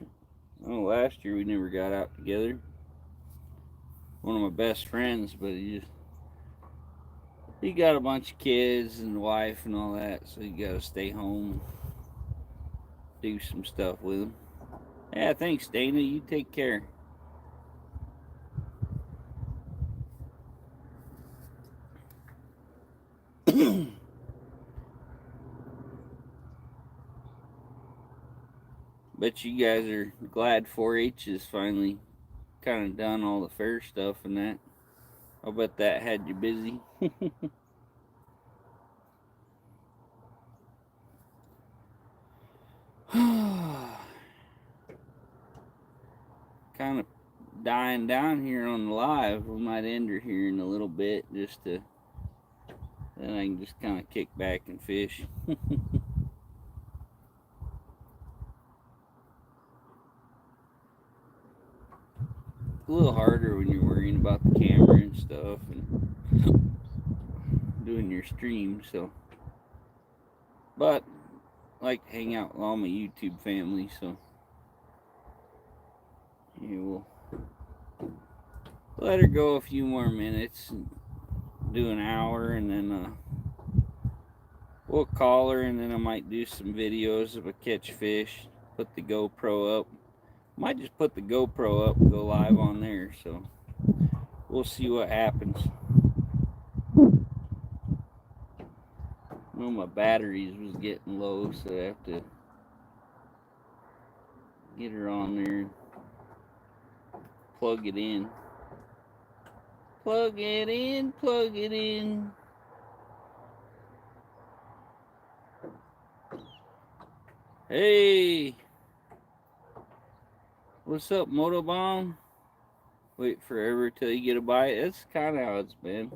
Oh, last year we never got out together. One of my best friends, but he got a bunch of kids and wife and all that, so he got to stay home, do some stuff with him. Yeah, thanks, Dana. You take care. Bet you guys are glad 4-H is finally kind of done all the fair stuff and that. I'll bet that had you busy. Kind of dying down here on the live. We might end her here in a little bit, just to then I can just kind of kick back and fish. A little harder when you're worrying about the camera and stuff and doing your stream, so. But I like to hang out with all my YouTube family, so yeah, we'll let her go a few more minutes and do an hour, and then we'll call her, and then I might do some videos of a catch fish, put the GoPro up. Might just put the GoPro up and go live on there, so we'll see what happens. Well, my batteries was getting low, so I have to get her on there and plug it in. Plug it in, plug it in. Hey! What's up, Motobomb? Wait forever till you get a bite. That's kind of how it's been.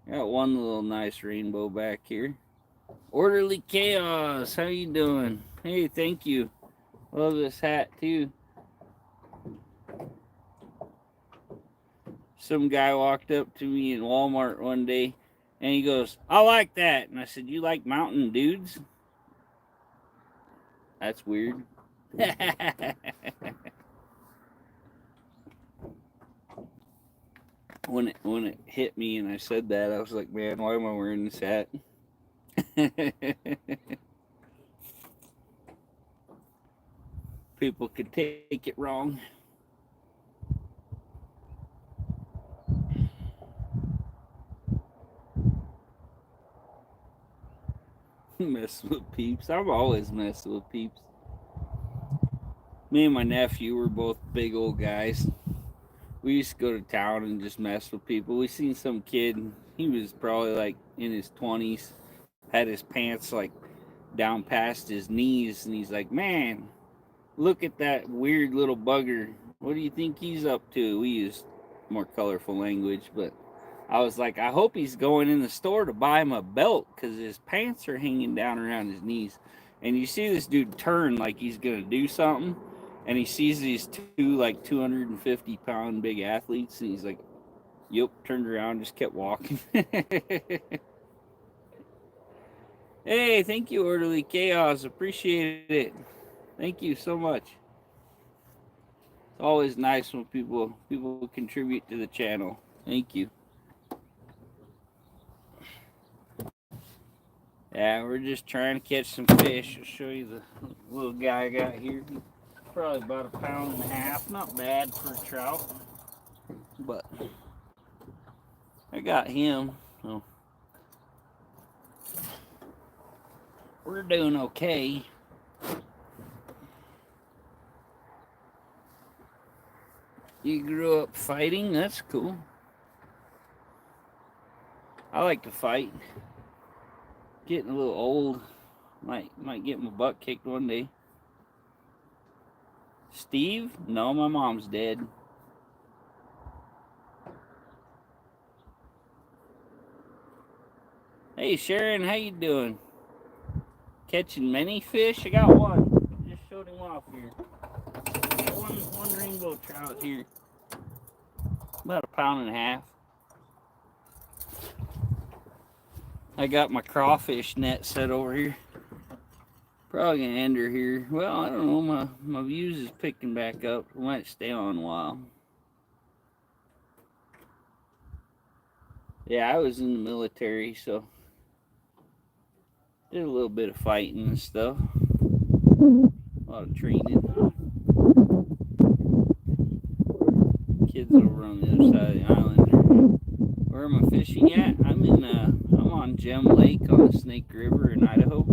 Got one little nice rainbow back here. Orderly Chaos, how you doing? Hey, thank you. Love this hat too. Some guy walked up to me in Walmart one day and he goes, I like that. And I said, you like mountain dudes? That's weird. When it hit me and I said that, I was like, man, why am I wearing this hat? People could take it wrong. Messing with peeps. I'm always messing with peeps. Me and my nephew were both big old guys. We used to go to town and just mess with people. We seen some kid, he was probably like in his 20s, had his pants like down past his knees, and he's like, man, look at that weird little bugger. What do you think he's up to? We used more colorful language, but I was like, I hope he's going in the store to buy him a belt because his pants are hanging down around his knees. And you see this dude turn like he's going to do something, and he sees these two like 250-pound big athletes, and he's like, yep, turned around, just kept walking. Hey, thank you, Orderly Chaos. Appreciate it. Thank you so much. It's always nice when people contribute to the channel. Thank you. Yeah, we're just trying to catch some fish. I'll show you the little guy I got here. Probably about 1.5 pounds. Not bad for a trout. But I got him. So we're doing okay. You grew up fighting? That's cool. I like to fight. Getting a little old. Might get my butt kicked one day. Steve? No, my mom's dead. Hey Sharon, how you doing? Catching many fish? I got one. I just showed him off here. One rainbow trout here. About 1.5 pounds. I got my crawfish net set over here. Probably gonna end her here. Well, I don't know. My views is picking back up. We might stay on a while. Yeah, I was in the military, so did a little bit of fighting and stuff. A lot of training. Kids over on the other side of the island. Where am I fishing at? I'm on Gem Lake on the Snake River in Idaho.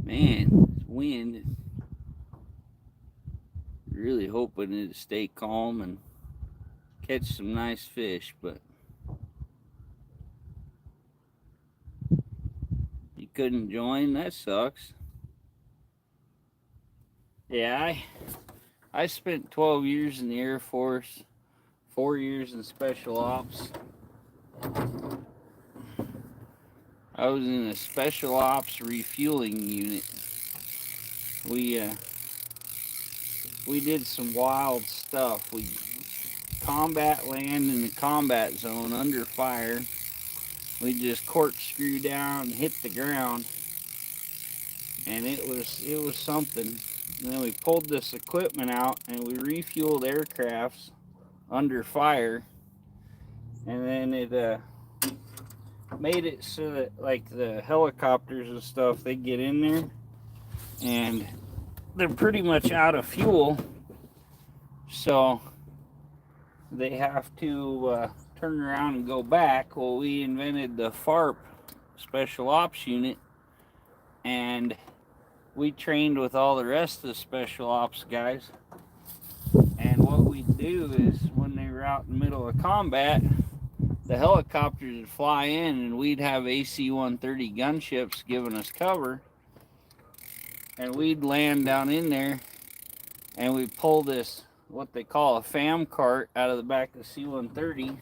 Man, this wind. Really hoping it'd stay calm and catch some nice fish, but you couldn't join. That sucks. Yeah, I spent 12 years in the Air Force, 4 years in Special Ops. I was in a Special Ops refueling unit. We did some wild stuff. We combat land in the combat zone under fire. We just corkscrew down and hit the ground, and it was something. And then we pulled this equipment out and we refueled aircrafts under fire, and then it made it so that like the helicopters and stuff, they get in there and they're pretty much out of fuel, so they have to turn around and go back. Well, we invented the FARP, Special Ops Unit, and we trained with all the rest of the Special Ops guys. And what we do is when they were out in the middle of combat, the helicopters would fly in, and we'd have AC-130 gunships giving us cover, and we'd land down in there, and we'd pull this, what they call a FAM cart, out of the back of the C-130,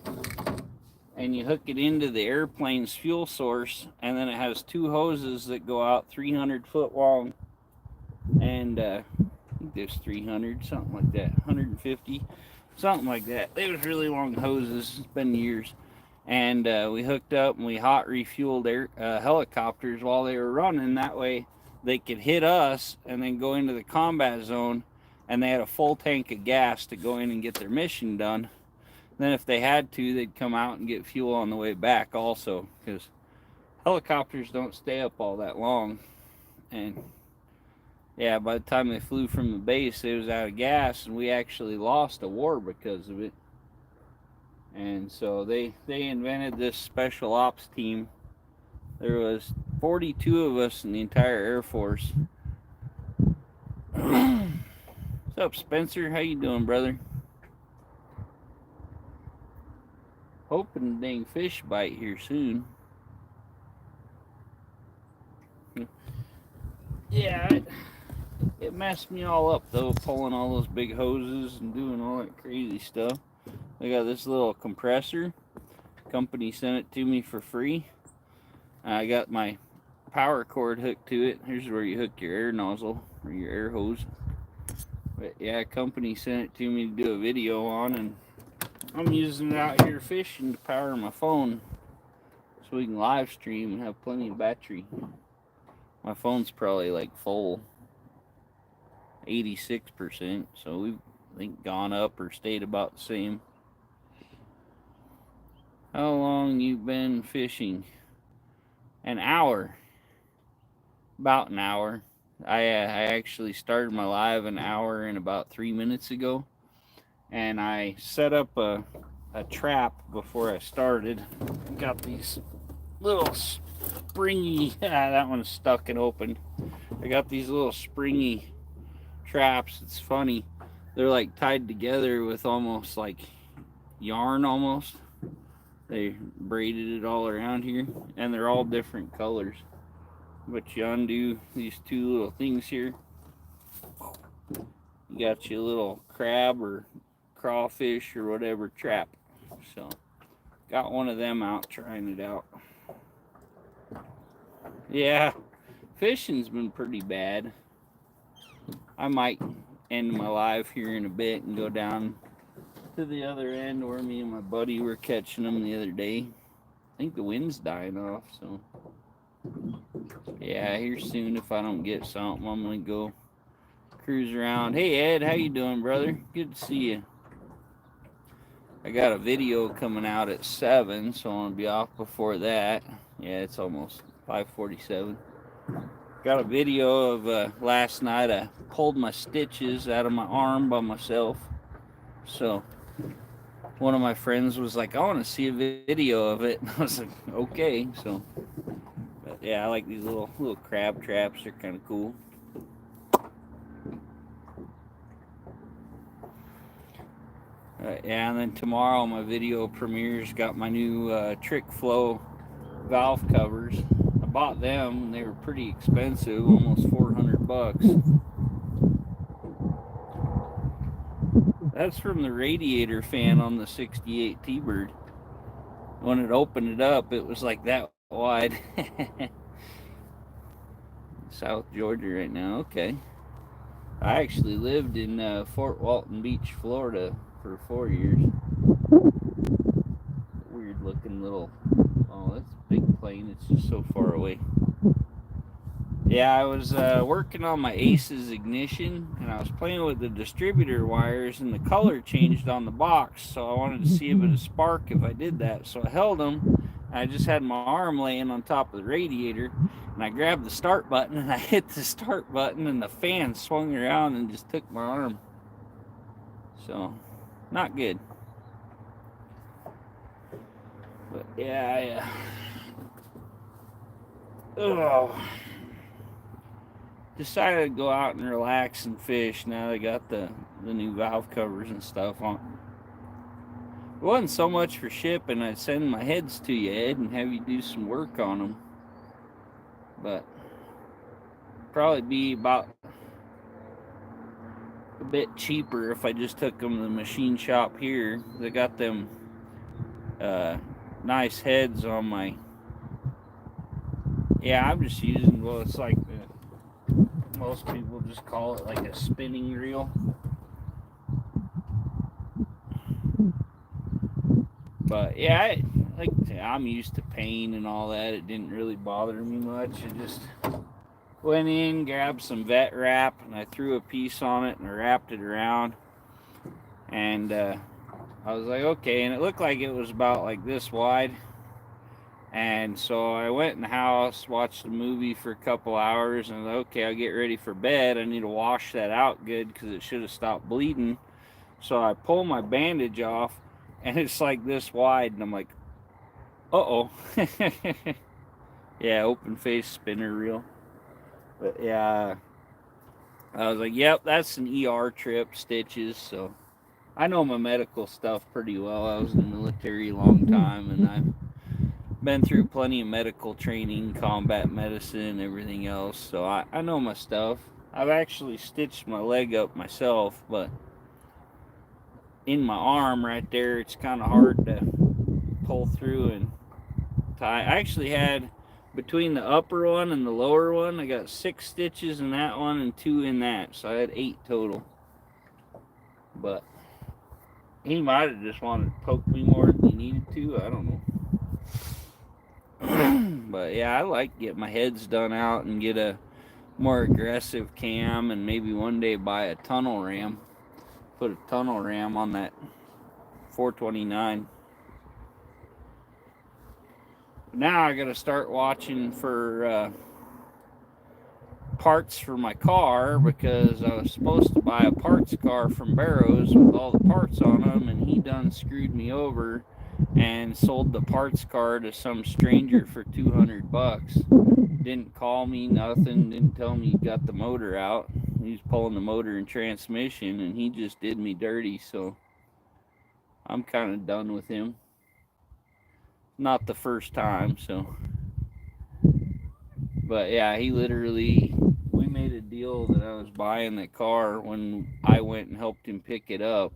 and you hook it into the airplane's fuel source, and then it has two hoses that go out 300 foot long, and I think there's 300, something like that, 150, something like that. They was really long hoses. It's been years. And we hooked up and we hot refueled helicopters while they were running. That way they could hit us and then go into the combat zone, and they had a full tank of gas to go in and get their mission done. Then if they had to, they'd come out and get fuel on the way back also, because helicopters don't stay up all that long. And yeah, by the time they flew from the base, they was out of gas, and we actually lost a war because of it. And so they invented this special ops team. There was 42 of us in the entire Air Force. What's up, Spencer? How you doing, brother? Hoping the dang fish bite here soon. Yeah, it messed me all up though, pulling all those big hoses and doing all that crazy stuff. I got this little compressor. Company sent it to me for free. I got my power cord hooked to it. Here's where you hook your air nozzle or your air hose. But yeah, company sent it to me to do a video on, and I'm using it out here fishing to power my phone so we can live stream and have plenty of battery. My phone's probably like full, 86%, so we've, I think, gone up or stayed about the same. How long you been fishing? An hour. About an hour. I actually started my live an hour and about 3 minutes ago, and I set up a trap before I started. Got these little springy, that one's stuck and open. I got these little springy traps. It's funny, they're like tied together with almost like yarn almost. They braided it all around here, and they're all different colors. But you undo these two little things here, you got your little crab or crawfish or whatever trap. So got one of them out, trying it out. Yeah, fishing's been pretty bad. I might end my live here in a bit and go down to the other end where me and my buddy were catching them the other day. I think the wind's dying off, so yeah, here soon, if I don't get something, I'm gonna go cruise around. Hey Ed, how you doing, brother? Good to see you. I got a video coming out at 7, so I'm gonna be off before that. Yeah, it's almost 5:47. Got a video of last night. I pulled my stitches out of my arm by myself. So one of my friends was like, I want to see a video of it. And I was like, okay. So, but yeah, I like these little crab traps. They're kind of cool. Yeah, and then tomorrow my video premieres. Got my new Trick Flow valve covers. I bought them, and they were pretty expensive, almost $400. That's from the radiator fan on the 68 T-Bird. When it opened it up, it was like that wide. South Georgia right now, okay. I actually lived in Fort Walton Beach, Florida for 4 years. Weird looking little, oh, that's a big plane. It's just so far away. Yeah, I was working on my Ace's ignition, and I was playing with the distributor wires, and the color changed on the box, so I wanted to see if it would spark if I did that. So I held them, and I just had my arm laying on top of the radiator, and I grabbed the start button, and I hit the start button, and the fan swung around and just took my arm. So, not good. But yeah, decided to go out and relax and fish. Now they got the new valve covers and stuff on. It wasn't so much for shipping. I'd send my heads to you, Ed, and have you do some work on them. But probably be about a bit cheaper if I just took them to the machine shop here. They got them uh, nice heads on my. Yeah, I'm just using. Well, it's like most people just call it like a spinning reel. But yeah, like I'm used to pain and all that. It didn't really bother me much. I just went in, grabbed some vet wrap, and I threw a piece on it and I wrapped it around. And I was like, okay. And it looked like it was about like this wide. And so I went in the house, watched a movie for a couple hours, and I was like, okay, I'll get ready for bed. I need to wash that out good because it should have stopped bleeding. So I pull my bandage off, and it's like this wide, and I'm like, uh-oh. Yeah, open face spinner reel. But yeah, I was like, yep, that's an ER trip, stitches. So I know my medical stuff pretty well. I was in the military a long time, and I've been through plenty of medical training, combat medicine, everything else. So I know my stuff. I've actually stitched my leg up myself, but in my arm right there, it's kind of hard to pull through and tie. I actually had between the upper one and the lower one, I got 6 stitches in that one and 2 in that, so I had 8 total. But he might have just wanted to poke me more than he needed to. I don't know. But yeah, I like get my heads done out and get a more aggressive cam, and maybe one day buy a tunnel ram. Put a tunnel ram on that 429. Now I gotta start watching for parts for my car, because I was supposed to buy a parts car from Barrows with all the parts on them, and he done screwed me over and sold the parts car to some stranger for $200. Didn't call me, nothing, didn't tell me he got the motor out. He was pulling the motor and transmission, and he just did me dirty, so I'm kind of done with him. Not the first time, so. But yeah, he literally, we made a deal that I was buying that car when I went and helped him pick it up.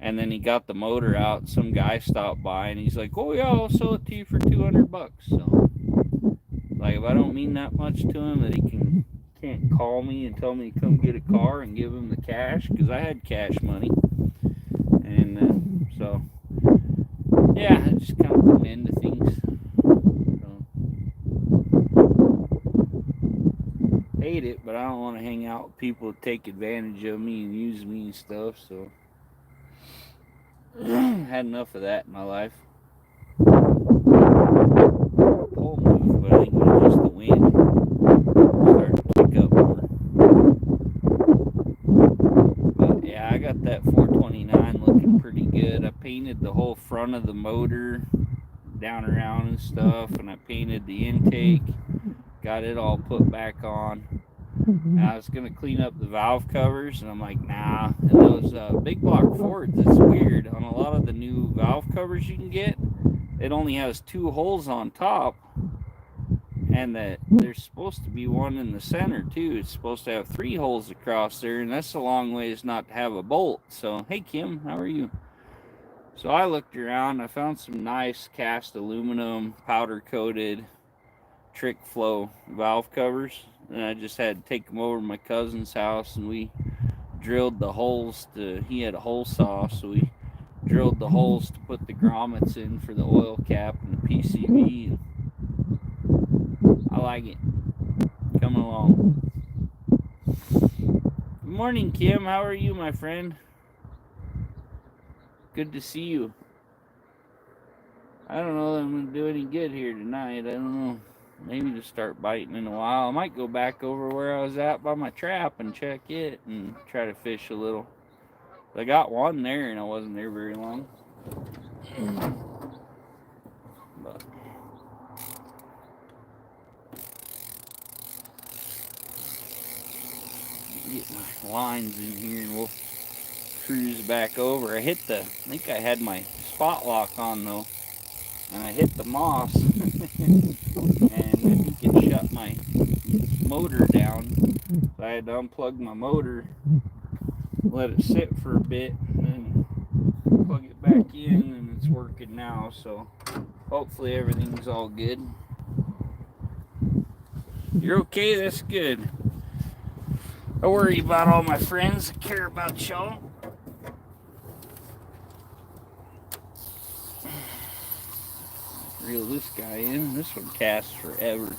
And then he got the motor out. Some guy stopped by and he's like, "Oh yeah, I'll sell it to you for $200." So, like, if I don't mean that much to him that he can't call me and tell me to come get a car and give him the cash, because I had cash money. And so, yeah, I just kind of put an end to things. So, hate it, but I don't want to hang out with people that take advantage of me and use me and stuff. So, had enough of that in my life. Pole move, but I think it was just the wind. Started to pick up more. But yeah, I got that 429 looking pretty good. I painted the whole front of the motor down around and stuff, and I painted the intake, got it all put back on. And I was gonna clean up the valve covers, and I'm like, nah. And those big block Fords, it's weird. On a lot of the new valve covers you can get, it only has 2 holes on top, and that there's supposed to be one in the center too. It's supposed to have 3 holes across there, and that's a long ways not to have a bolt. So, hey Kim, how are you? So I looked around, I found some nice cast aluminum powder coated trick flow valve covers, and I just had to take them over to my cousin's house, and we drilled the holes he had a hole saw, so we drilled the holes to put the grommets in for the oil cap and the PCV, and I like it. Coming along. Good morning, Kim. How are you, my friend? Good to see you. I don't know that I'm going to do any good here tonight. I don't know. Maybe to start biting in a while. I might go back over where I was at by my trap and check it and try to fish a little. I got one there and I wasn't there very long. But get my lines in here and we'll cruise back over. I think I had my spot lock on though, and I hit the moss, and I think it shut my motor down. So I had to unplug my motor, let it sit for a bit, and then plug it back in, and it's working now. So hopefully everything's all good. You're okay? That's good. I worry about all my friends. I care about y'all. Reel this guy in. This one casts forever.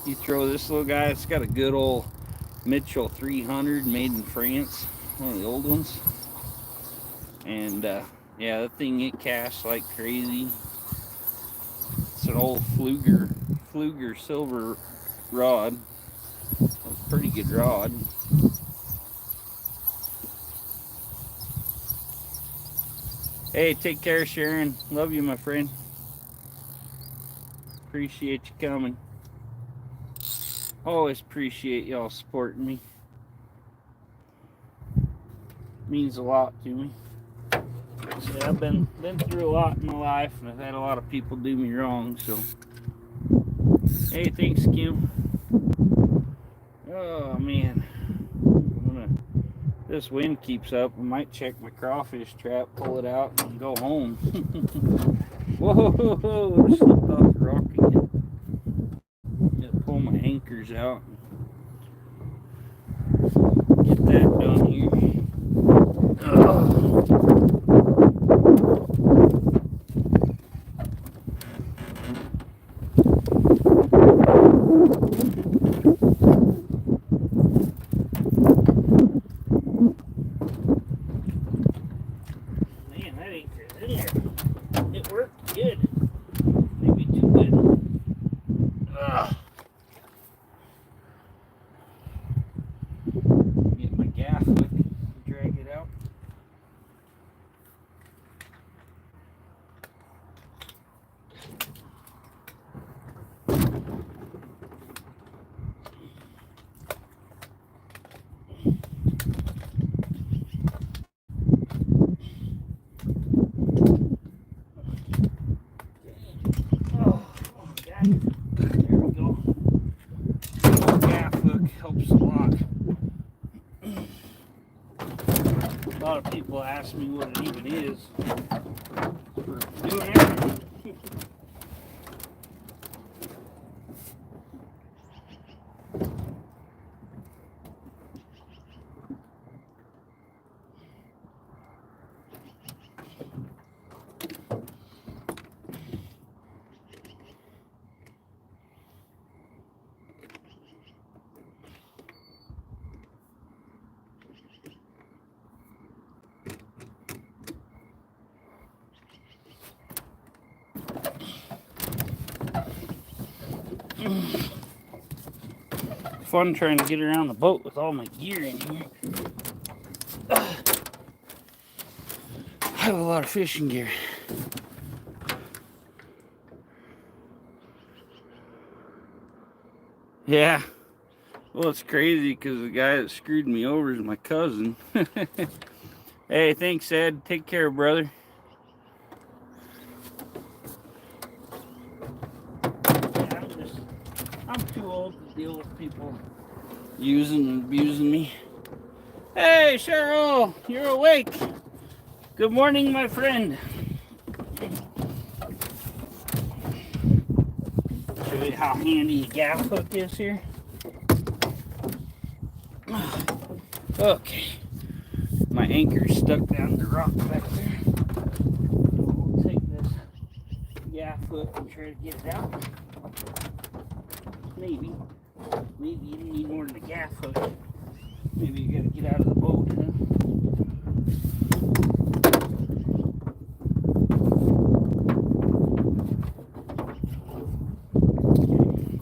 You throw this little guy, it's got a good old Mitchell 300 made in France, one of the old ones. And yeah, that thing, it casts like crazy. It's an old Fluger silver rod. It's a pretty good rod. Hey, take care, Sharon. Love you, my friend. Appreciate you coming. Always appreciate y'all supporting me. Means a lot to me. So I've been through a lot in my life, and I've had a lot of people do me wrong. So, hey, thanks, Kim. Oh man, this wind keeps up. I might check my crawfish trap, pull it out, and go home. Whoa! I slipped off the rock again. Gotta pull my anchors out. Get that done here. Man, that anchor's in there. It worked good. Maybe too good. Get my gaff hook, drag it out. There we go. Gaff hook helps a lot. A lot of people ask me what it even is. For doing everything. Fun trying to get around the boat with all my gear in here. I have a lot of fishing gear. Yeah. Well, it's crazy because the guy that screwed me over is my cousin. Hey, thanks, Ed. Take care, brother. Yeah, I'm too old to deal with people using and abusing me. Hey, Cheryl, you're awake. Good morning, my friend. Show you how handy a gaff hook is here. Okay, my anchor's stuck down the rock back there. We'll take this gaff hook and try to get it out. Maybe you need more than a gaff hook. Maybe you gotta get out of the boat, huh?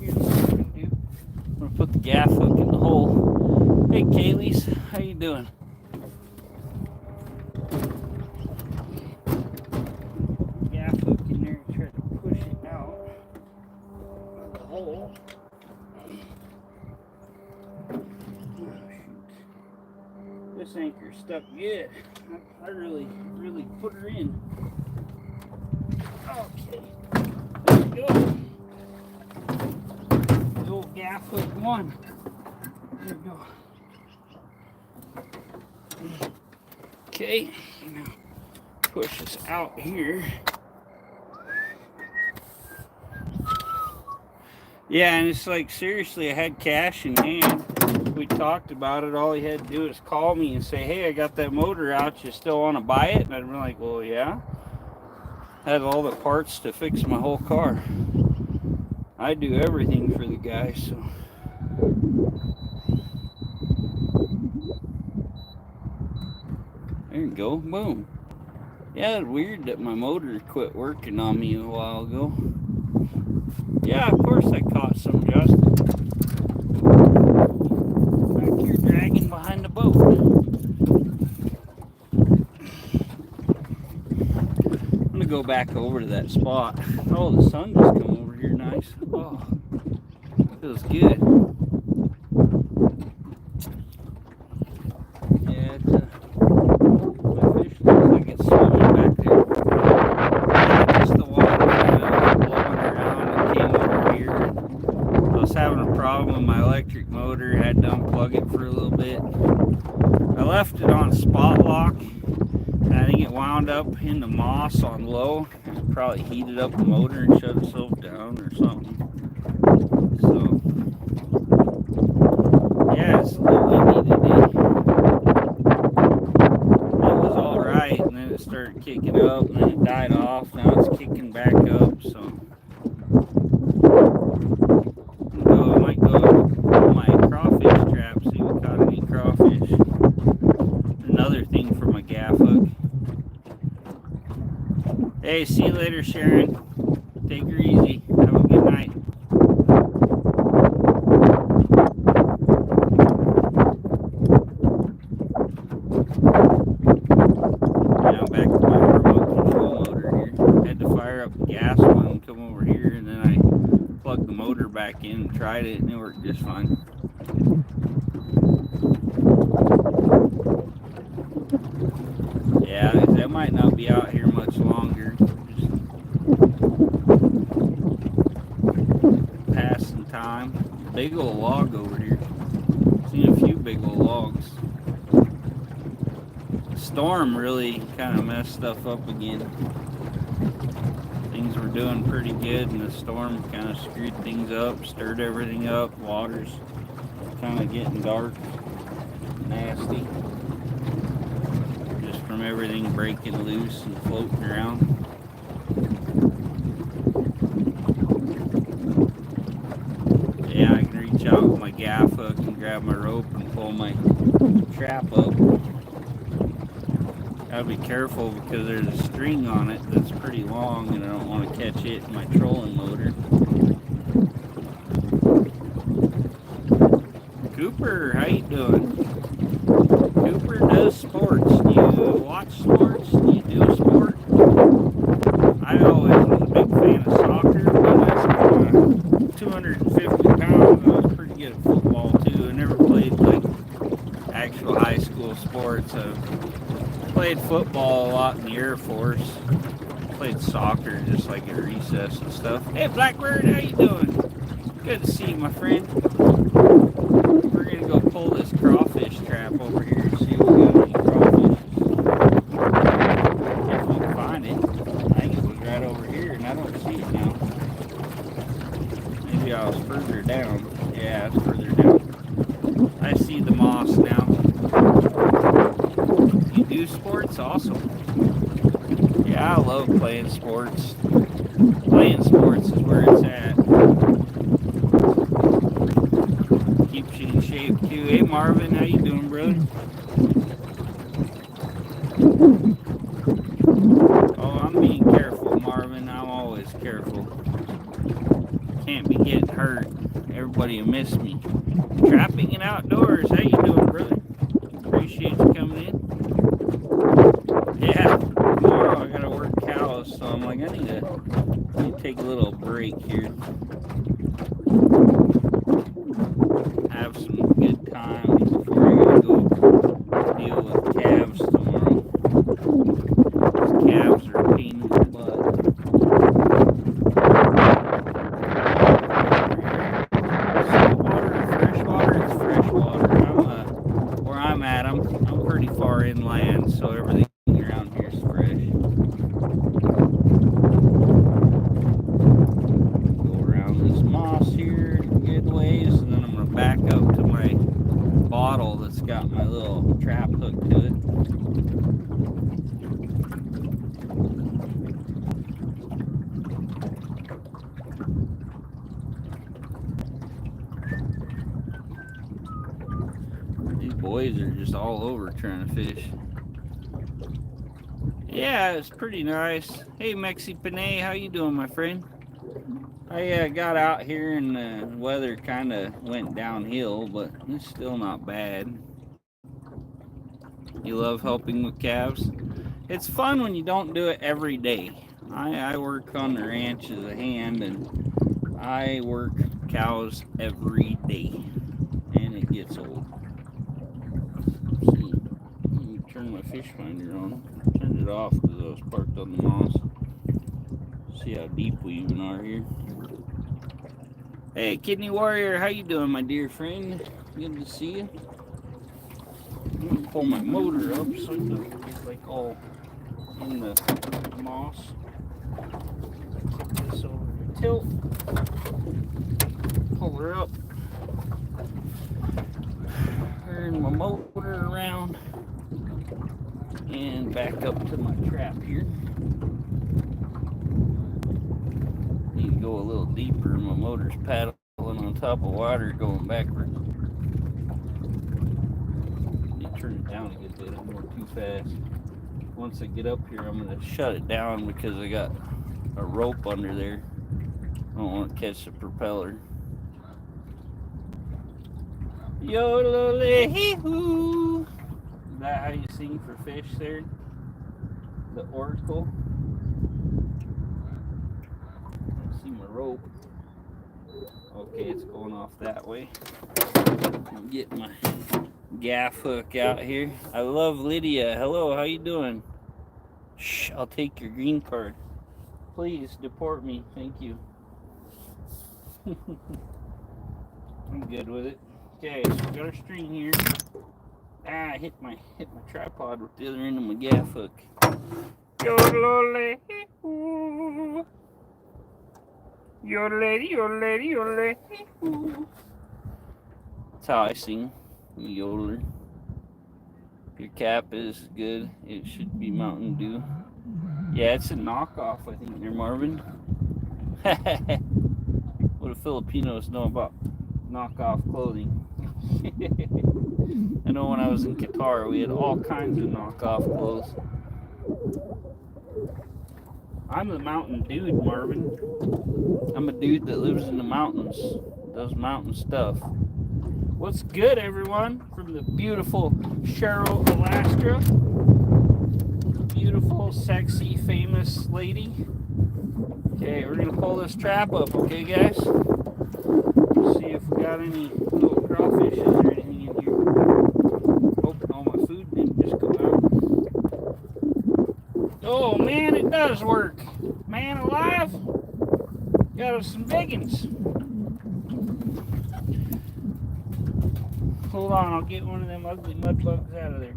Here's what I'm gonna do. I'm gonna put the gaff hook in the hole. Hey, Kaylee's, how you doing? Gaff hook in there and try to push it out of the hole. This anchor's stuck good. I really put her in. gaff hook one. There we go. Okay, now push this out here. Yeah, and it's like, seriously, I had cash in hand. We talked about it. All he had to do is call me and say, hey, I got that motor out. You still want to buy it? And I'd be like, well, yeah. I had all the parts to fix my whole car. I do everything for the guy, so. There you go. Boom. Yeah, it's weird that my motor quit working on me a while ago. Yeah, of course I caught some, Justin. Back here dragging behind the boat. I'm gonna go back over to that spot. Oh, the sun just come over here nice. Oh, feels good. Yeah, my fish looks like it's swimming back there. Yeah, just the water blowing around and came over here. I was having a problem with my electric motor. Had to unplug it for a little bit. I left it on spot lock. And I think it wound up in the moss on low. It probably heated up the motor and shut itself down or something. So, yeah, it's a little windy today. It was alright, and then it started kicking up, and then it died off. Now it's kicking back up, so. I might go on my crawfish trap, see if we caught any crawfish. Another thing for my gaff hook. Hey, see you later, Sharon. Take her easy. Have a good night. Now back to my remote control motor here. Had to fire up the gas one and come over here, and then I plugged the motor back in and tried it, and it worked just fine. Yeah, that might not be out here much longer. Just passing time. Big old log over here. Seen a few big old logs. The storm really kind of messed stuff up again. Things were doing pretty good, and the storm kind of screwed things up, stirred everything up. Water's kind of getting dark, nasty. From everything breaking loose and floating around. Yeah, I can reach out with my gaff hook and grab my rope and pull my trap up. Gotta be careful because there's a string on it that's pretty long, and I don't want to catch it in my trolling motor. Cooper, how you doing? Cooper does sports. Do you watch sports? Do you do sport? I always was a big fan of soccer, but I was 250 pounds. I was pretty good at football too. I never played like actual high school sports. I played football a lot in the Air Force. Played soccer just like at recess and stuff. Hey Blackbird, how you doing? Good to see you, my friend. We're gonna go pull this crawfish trap over here and see if we got any crawfish. If we can find it. I think it was right over here, and I don't see it now. Maybe I was further down. Yeah, it's further down. I see the moss now. You do sports? Awesome. Yeah, I love playing sports. Playing sports is where it's at. Keeps you in shape too. Hey Marvin, how you doing, brother? Oh, I'm being careful, Marvin. I'm always careful. Can't be getting hurt. Everybody will miss me. Trapping and outdoors. How you doing, brother? Appreciate you coming in. Yeah, tomorrow I gotta work cows, so I'm like, I need to take a little break here. Have some good times before I gotta go deal with calves tomorrow. These calves are a pain in the butt. So boys are just all over trying to fish. Yeah, it's pretty nice. Hey, Mexi Panay, how you doing, my friend? I got out here and the weather kind of went downhill, but it's still not bad. You love helping with calves? It's fun when you don't do it every day. I work on the ranch as a hand, and I work cows every day, and it gets old. See, let me turn my fish finder on. Turned it off because I was parked on the moss. See how deep we even are here. Hey, Kidney Warrior, how you doing, my dear friend? Good to see you. I'm gonna pull my motor up so it doesn't get like all in the moss. Kick this over to tilt. Pull her up. Turn my motor around and back up to my trap here. Need to go a little deeper. My motor's paddling on top of water going backwards. Need to turn it down a good bit. I'm going too fast. Once I get up here, I'm going to shut it down because I got a rope under there. I don't want to catch the propeller. Yodelay-hee-hoo. Is that how you sing for fish there? The oracle? I see my rope. Okay, it's going off that way. I'm getting my gaff hook out here. I love Lydia. Hello, how you doing? Shh, I'll take your green card. Please deport me. Thank you. I'm good with it. Okay, so we got our string here. I hit my tripod with the other end of my gaff hook. Yodelay-hee-hoo. Yodelay, yodelay, yodelay. That's how I sing. I'm a yodeler. Your cap is good. It should be Mountain Dew. Yeah, it's a knockoff, I think, there, Marvin. What do Filipinos know about knockoff clothing? I know when I was in Qatar, we had all kinds of knockoff clothes. I'm the mountain dude, Marvin. I'm a dude that lives in the mountains, does mountain stuff. What's good, everyone? From the beautiful Cheryl, Alaska. Beautiful, sexy, famous lady. Okay, we're gonna pull this trap up, okay, guys? See if we got any little crawfishes or anything in here. Oh, all my food didn't just go out. Oh man, it does work. Man alive. Got us some biggins. Hold on, I'll get one of them ugly mud bugs out of there.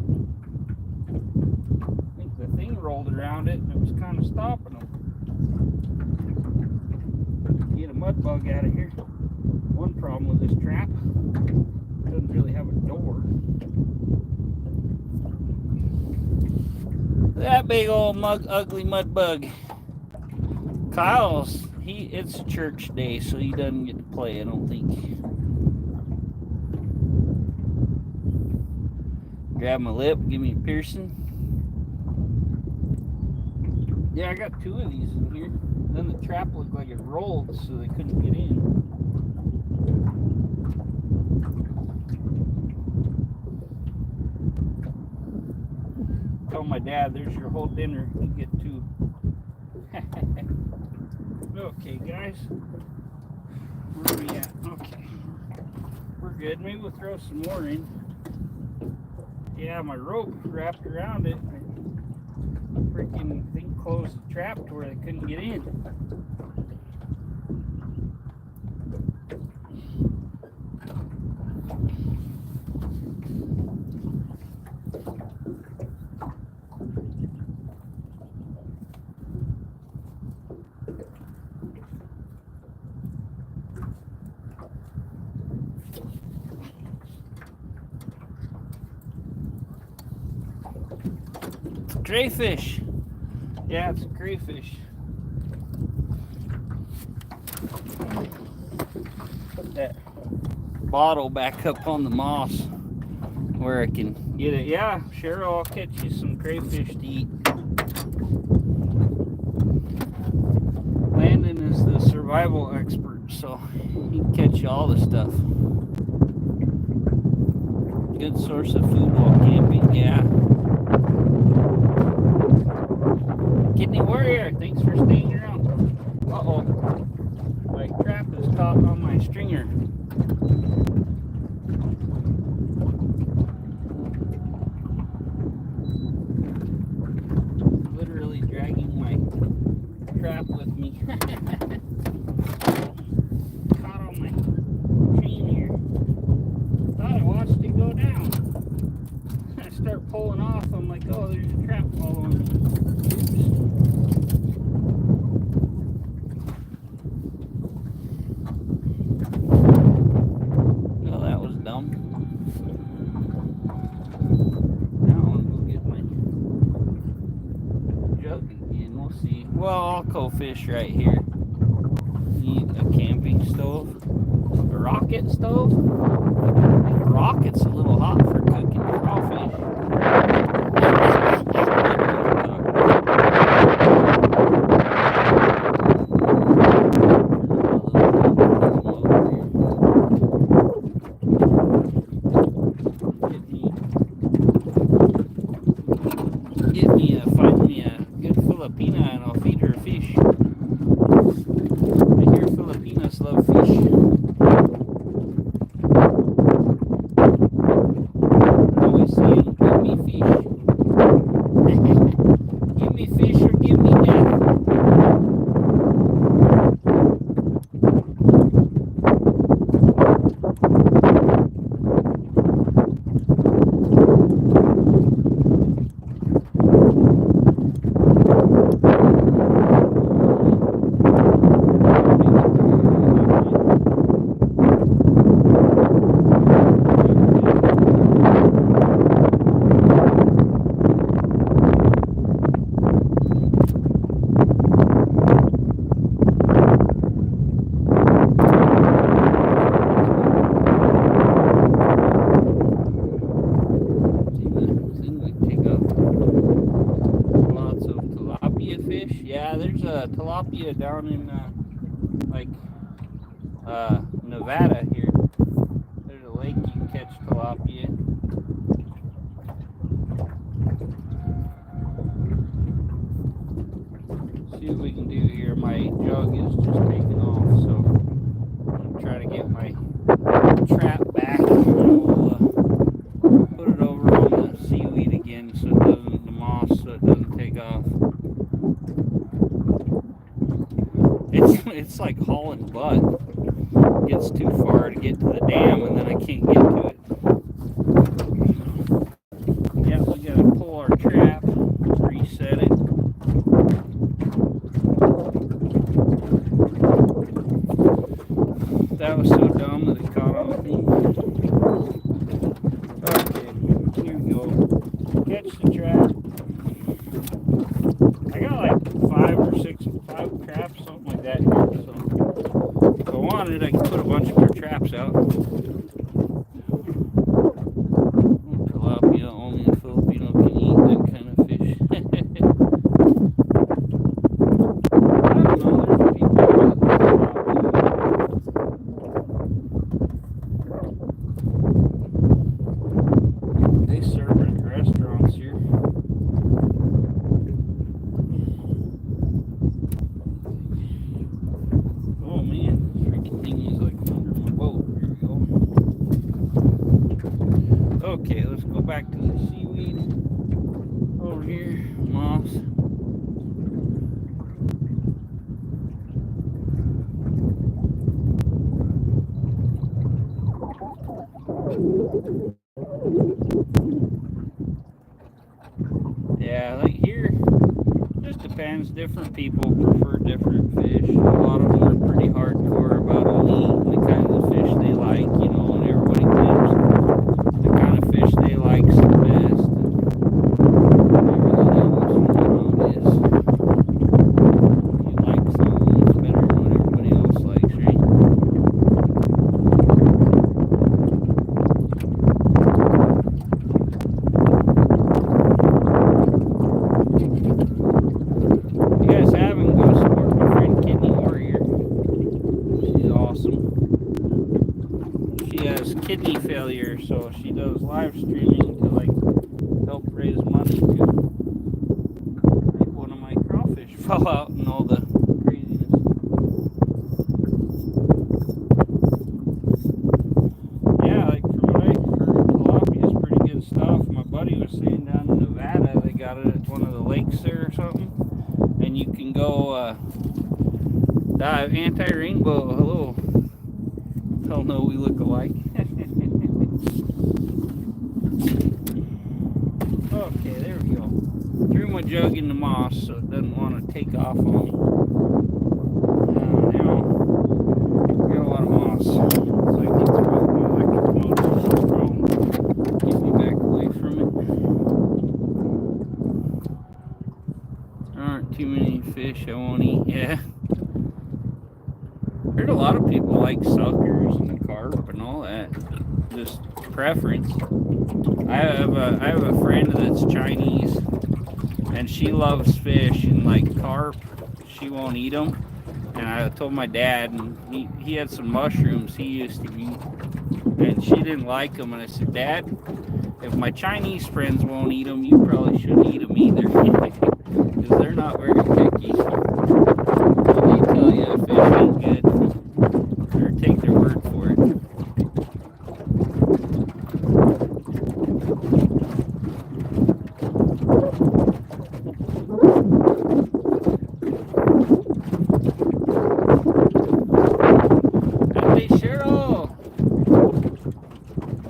I think the thing rolled around it and it was kind of stopping them. Get a mud bug out of here. One problem with this trap, it doesn't really have a door. That big old ugly mud bug. Kyle's, it's church day, so he doesn't get to play, I don't think. Grab my lip, give me a piercing. Yeah, I got two of these in here. Then the trap looked like it rolled, so they couldn't get in. Tell my dad, there's your whole dinner. You get two. Okay, guys. Where are we at? Okay. We're good. Maybe we'll throw some more in. Yeah, my rope wrapped around it. The freaking thing closed the trap to where they couldn't get in. Crayfish. Yeah, it's a crayfish. Put that bottle back up on the moss where I can get it. Yeah, Cheryl, I'll catch you some crayfish to eat. Landon is the survival expert, so he can catch you all the stuff. Good source of food while camping, yeah. Kidney Warrior, thanks for staying around. Uh-oh, my trap is caught on my stringer. Literally dragging my trap with me. Caught on my chain here. Thought I watched it go down. I start pulling off. I'm like, oh, there's a trap following me. Well, that was dumb. Now I'm gonna go get my jug again. We'll see. Well, I'll go fish right here. Need a camping stove. A rocket stove? The rocket's a little hot for cooking crawfish. Find me a good Filipina and I'll feed her fish. I hear Filipinas love fish. Always saying, give me fish. Give me fish or give me death. Yeah, there's a tilapia down in Nevada here. There's a lake you can catch tilapia. See what we can do here. My jug is just taking off, so I'm gonna try to get my trap back. We'll put it over on the seaweed again so it doesn't, the moss, so it doesn't take off. It's like hauling butt. It gets too far to get to the dam and then I can't get to it. Yeah, we gotta pull our trap, reset it. That was so dumb that it caught on me. Okay, here we go. Catch the trap. I got like 5 traps, something like that here, so if I wanted, I could put a bunch more traps out. Tilapia, only a Filipino can eat that kind of fish. I don't know, there's people that love tilapia. They serve at restaurants here. Okay, let's go back to the seaweed over here, moss. Yeah, like here, just depends. Different people prefer different fish. A lot of them are pretty hardcore about only eating the kinds of fish they like, you know, and everybody claims the kind of fish they like's the best. Everything else, you know how it is. You like something, it's better than what everybody else likes, right? kidney failure, so she does live streaming to like help raise money to make one of my crawfish fall out and all the craziness. Yeah, like from what I heard, tilapia is pretty good stuff. My buddy was saying down in Nevada they got it at one of the lakes there or something, and you can go dive anti-rainbow. Hello. Hell no, we look alike. Okay, there we go. Threw my jug in the moss so it doesn't want to take off on me. Now, got a lot of moss. So I can throw it my electric motor. No problem. Get me back away from it. There aren't too many fish I won't eat. Yeah. Heard a lot of people like suckers and carp and all that. Just preference. I have a friend that's Chinese, and she loves fish and like carp. She won't eat them. And I told my dad, and he had some mushrooms he used to eat, and she didn't like them. And I said, Dad, if my Chinese friends won't eat them, you probably shouldn't eat them either, because they're not very picky. They tell you fish ain't good, or take their word for it. Hey Cheryl,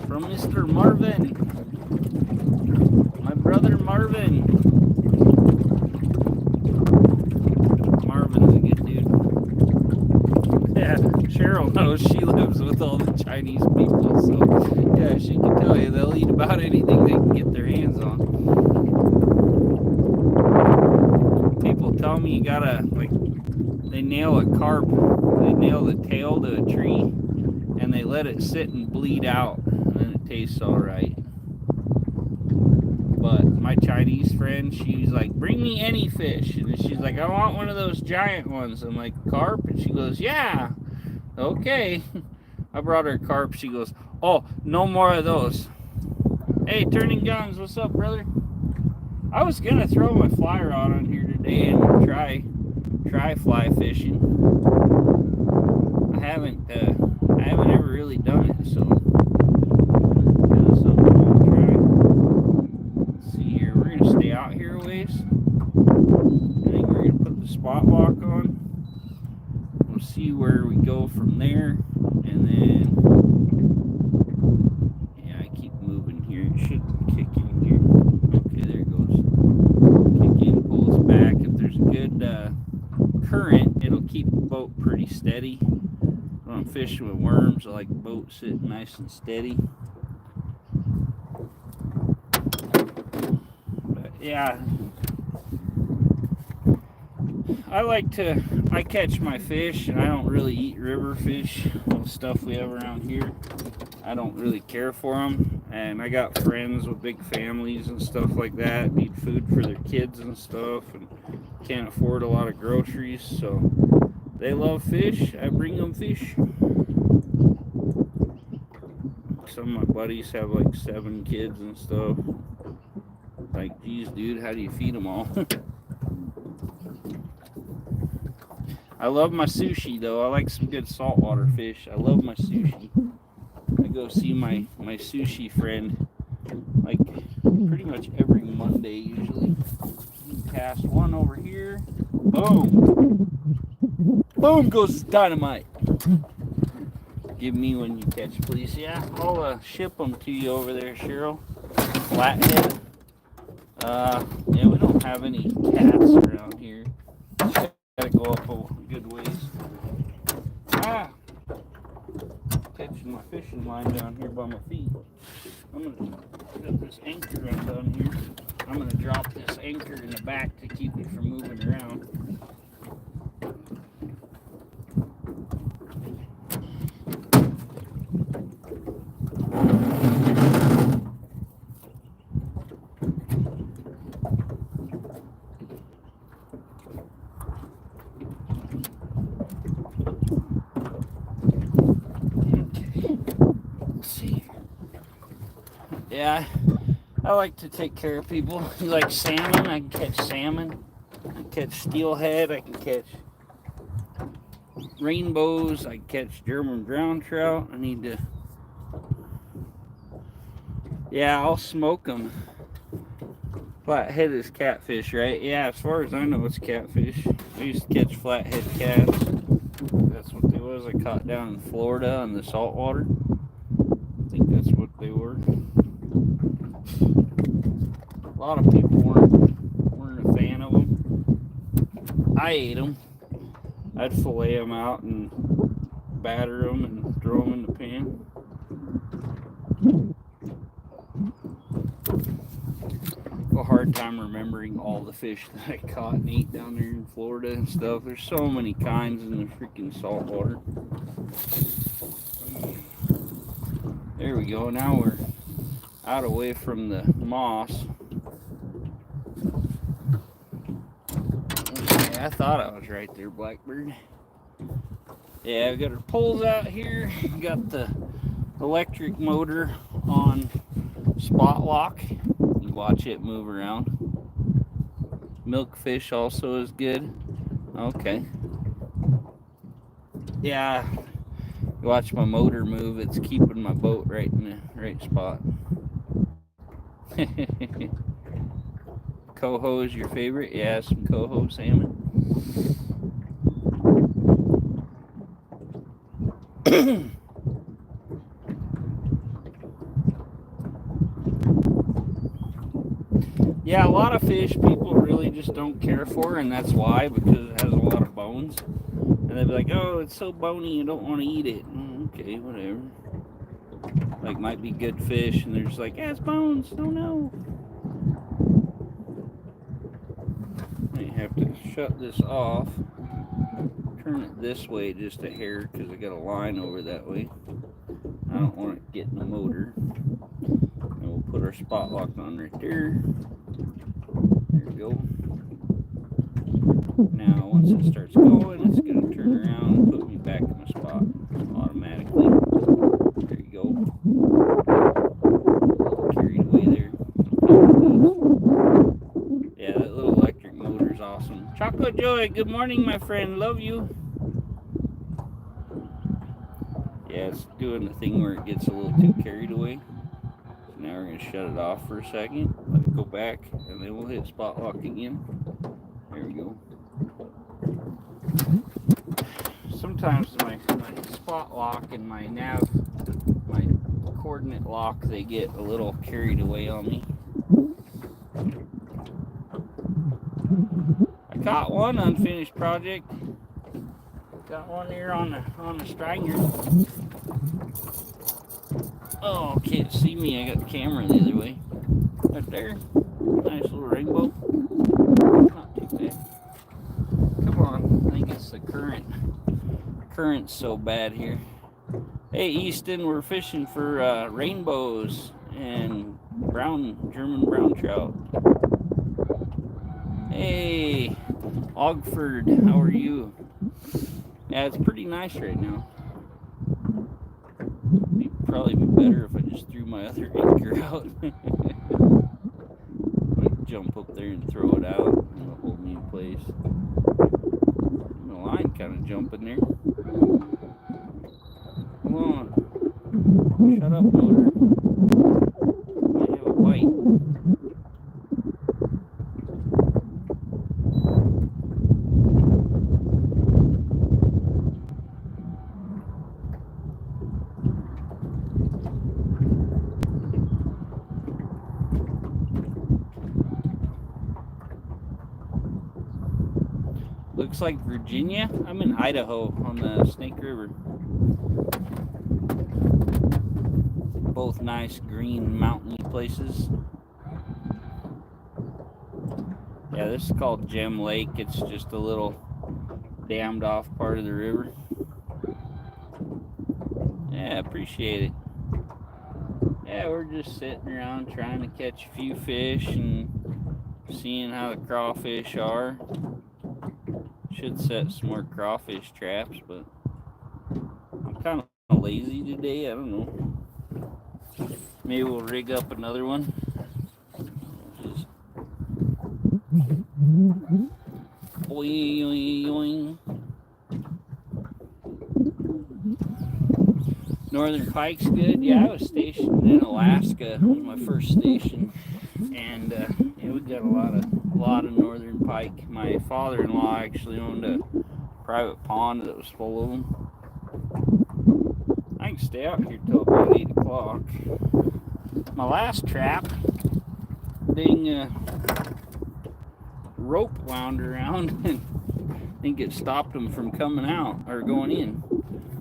from Mr. Marvin, my brother Marvin. Marvin's a good dude. Yeah, Cheryl knows she lives with all the Chinese people, so yeah, she can tell you they'll eat about anything they can get their hands on. People tell me you gotta, like, they nail a carp, they nail the tail to a tree, and they let it sit and bleed out, and then it tastes alright. But my Chinese friend, she's like, bring me any fish. And she's like, I want one of those giant ones. I'm like, carp? And she goes, yeah. Okay. I brought her carp. She goes, oh, no more of those. Hey, Turning Guns, what's up, brother? I was going to throw my fly rod on here today and try fly fishing. I haven't ever really done it, so that's something I'm going to try. Let's see here. We're going to stay out here a ways. I think we're going to put the spot lock on. We'll see where we go from there, and then yeah, I keep moving here. It should kick in here. Okay, there it goes. Kick in, pulls back. If there's a good current, it'll keep the boat pretty steady. When I'm fishing with worms, I like the boat sitting nice and steady. But yeah, I catch my fish, and I don't really eat river fish, the stuff we have around here. I don't really care for them, and I got friends with big families and stuff like that, need food for their kids and stuff, and can't afford a lot of groceries, so they love fish. I bring them fish. Some of my buddies have like 7 kids and stuff. Like, geez, dude, how do you feed them all? I love my sushi, though. I like some good saltwater fish. I love my sushi. I go see my sushi friend like pretty much every Monday usually. Cast one over here. Boom. Boom goes dynamite. Give me one you catch, please. Yeah, I'll ship them to you over there, Cheryl. Flathead. Yeah, we don't have any cats around here. Gotta go up a good ways. Ah! Catching my fishing line down here by my feet. I'm gonna put this anchor right down here. I'm gonna drop this anchor in the back to keep it from moving around. See. Yeah, I like to take care of people. You like salmon? I can catch salmon. I can catch steelhead. I can catch rainbows. I can catch German brown trout. I need to. Yeah, I'll smoke them. Flathead is catfish, right? Yeah, as far as I know, it's catfish. I used to catch flathead cats. That's what they was. I caught down in Florida in the saltwater. I think that's what they were. A lot of people weren't a fan of them. I ate them. I'd fillet them out and batter them and throw them in the pan. A hard time remembering all the fish that I caught and ate down there in Florida and stuff. There's so many kinds in the freaking saltwater. There we go. Now we're out away from the moss. Okay, I thought I was right there, Blackbird. Yeah, we got our poles out here. We got the electric motor on spot lock. You watch it move around. Milkfish also is good. Okay. Yeah, you watch my motor move. It's keeping my boat right in the right spot. Coho is your favorite? Yeah, some coho salmon. Yeah, a lot of fish people really just don't care for, and that's why, because it has a lot of bones. And they'll be like, oh, it's so bony, you don't want to eat it. Okay, whatever. Like, might be good fish, and they're just like, yeah, it's bones. Oh, no. I have to shut this off. Turn it this way just a hair, because I got a line over that way. I don't want it getting the motor. And we'll put our spot lock on right there. There we go. Now, once it starts going, it's going to turn around and put me back in my spot automatically. There you go. Carried away there. Yeah, that little electric motor is awesome. Choco Joy, good morning, my friend. Love you. Yeah, it's doing the thing where it gets a little too carried away. So now we're going to shut it off for a second. Let it go back, and then we'll hit spot lock again. There we go. Sometimes my spot lock and my coordinate lock, they get a little carried away on me. I caught one unfinished project. Got one here on the stringer. Oh, can't see me. I got the camera the other way. Right there. Nice little rainbow. Not too bad. Come on. I think it's the current. Current's so bad here. Hey, Easton, we're fishing for rainbows and German brown trout. Hey, Ogford, how are you? Yeah, it's pretty nice right now. It'd probably be better if I just threw my other anchor out. I'd jump up there and throw it out, and it'll hold me in place. And the line kind of jumping there. Come on. Shut up, motor. I have a bite. Looks like Virginia. I'm in Idaho on the Snake River. Both nice green mountainy places. Yeah, this is called Gem Lake. It's just a little dammed off part of the river. Yeah, appreciate it. Yeah, we're just sitting around trying to catch a few fish and seeing how the crawfish are. Should set some more crawfish traps, but I'm kind of lazy today. I don't know. Maybe we'll rig up another one. Just boing. Northern pike's good. Yeah, I was stationed in Alaska. It was my first station, and yeah, we got a lot of northern pike. My father-in-law actually owned a private pond that was full of them. I can stay out here till about 8 o'clock. My last trap, dang rope wound around, and I think it stopped them from coming out or going in.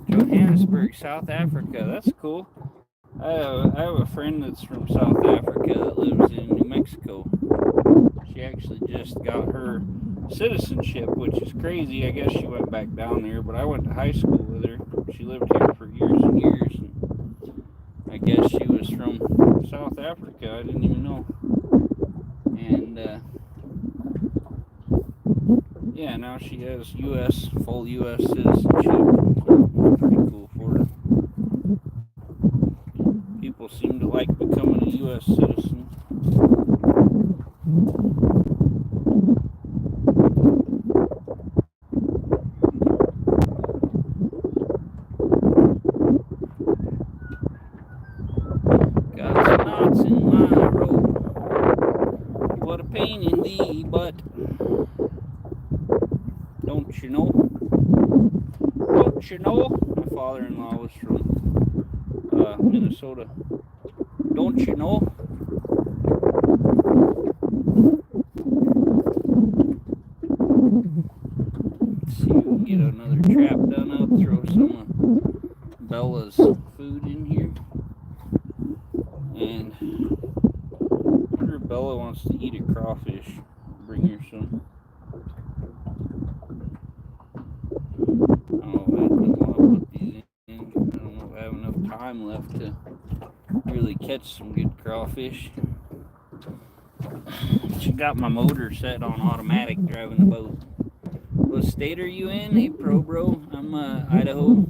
Johannesburg, South Africa. That's cool. I have a friend that's from South Africa that lives in New Mexico. She actually just got her citizenship, which is crazy. I guess she went back down there, but I went to high school with her. She lived here for years and years, and I guess she was from South Africa. I didn't even know. And yeah, now she has full U.S. citizenship. Pretty cool for her. People seem to like becoming a U.S. citizen. Got some knots in my rope. What a pain in the butt. Don't you know? Don't you know? My father-in-law was from Minnesota. Don't you know? Let's see if we can get another trap done up. Throw some of Bella's food in here. And I wonder if Bella wants to eat a crawfish. Bring her some. Time left to really catch some good crawfish. She got my motor set on automatic driving the boat. What state are you in? Hey, bro. I'm Idaho.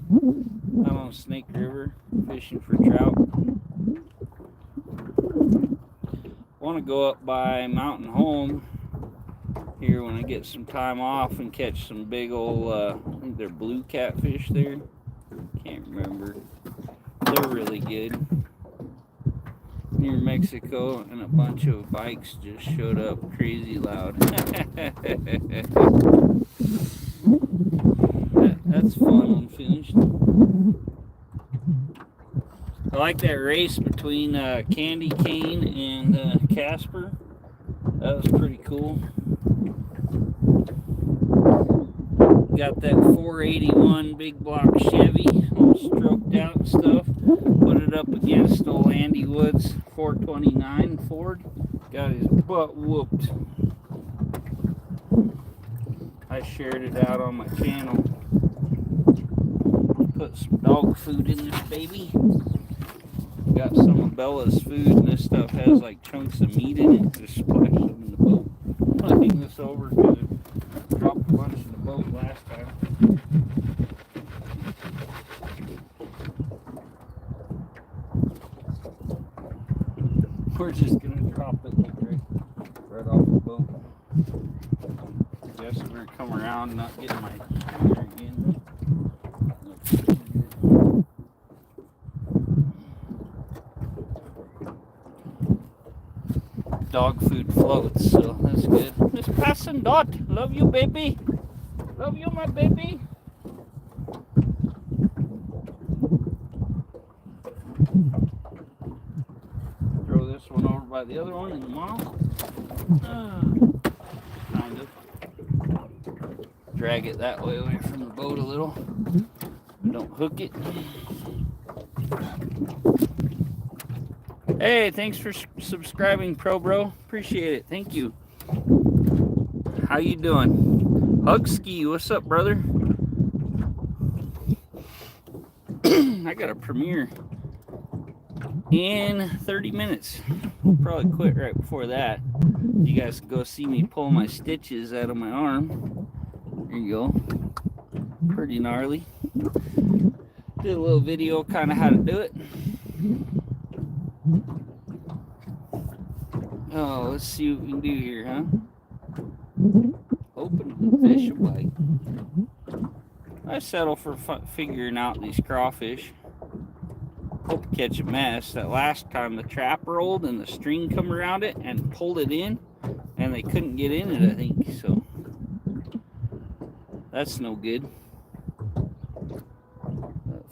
I'm on Snake River fishing for trout. Want to go up by Mountain Home here when I get some time off and catch some big old, I think they're blue catfish there. Can't remember. They're really good. Near Mexico, and a bunch of bikes just showed up crazy loud. That's fun unfinished. I like that race between Candy Cane and Casper. That was pretty cool. Got that 481 big block Chevy, all stroked out and stuff. Put it up against old Andy Wood's 429 Ford. Got his butt whooped. I shared it out on my channel. Put some dog food in this baby. Got some of Bella's food, and this stuff has like chunks of meat in it. Just splash them in the boat. I'll hang this over because it dropped a bunch in the boat last time. We're just gonna drop it like right off the boat. I guess we're gonna come around and not get my camera again. Dog food floats, so that's good. Miss Passion Dot, love you, baby. Love you, my baby. Throw this one over by the other one in the mouth. Kind of. Drag it that way away from the boat a little. Don't hook it. Hey, thanks for subscribing, Bro. Appreciate it. Thank you. How you doing? Hugski, what's up, brother? I got a premiere in 30 minutes. I'll probably quit right before that. You guys can go see me pull my stitches out of my arm. There you go. Pretty gnarly. Did a little video, kind of how to do it. Oh, let's see what we can do here, huh? Hoping the fish will bite. I settle for figuring out these crawfish. Hope to catch a mess. That last time the trap rolled and the string come around it and pulled it in, and they couldn't get in it, I think. So that's no good.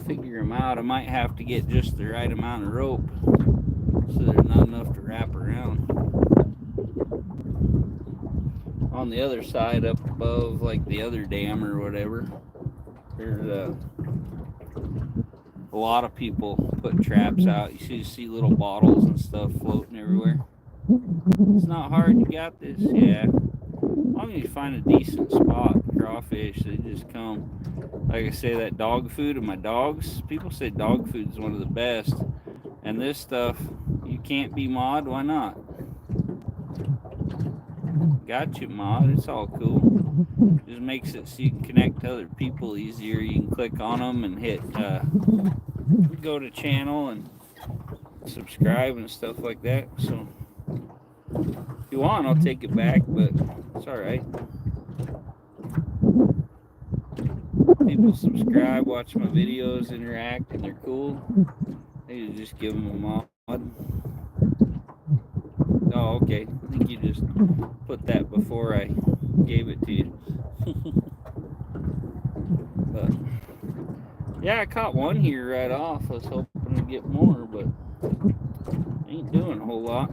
Figure them out. I might have to get just the right amount of rope so there's not enough to wrap around. On the other side, up above, like the other dam or whatever, there's a lot of people put traps out. You see little bottles and stuff floating everywhere. It's not hard. You got this. Yeah. As long as you find a decent spot, crawfish, they just come. Like I say, that dog food of my dogs, people say dog food is one of the best. And this stuff, you can't be mod. Why not? Got you, mod. It's all cool. Just makes it so you can connect to other people easier. You can click on them and hit go to channel and subscribe and stuff like that. So if you want, I'll take it back, but it's all right. People subscribe, watch my videos, interact, and they're cool. I just give them a mod. Oh, okay. I think you just put that before I gave it to you. But yeah, I caught one here right off. I was hoping to get more, but ain't doing a whole lot.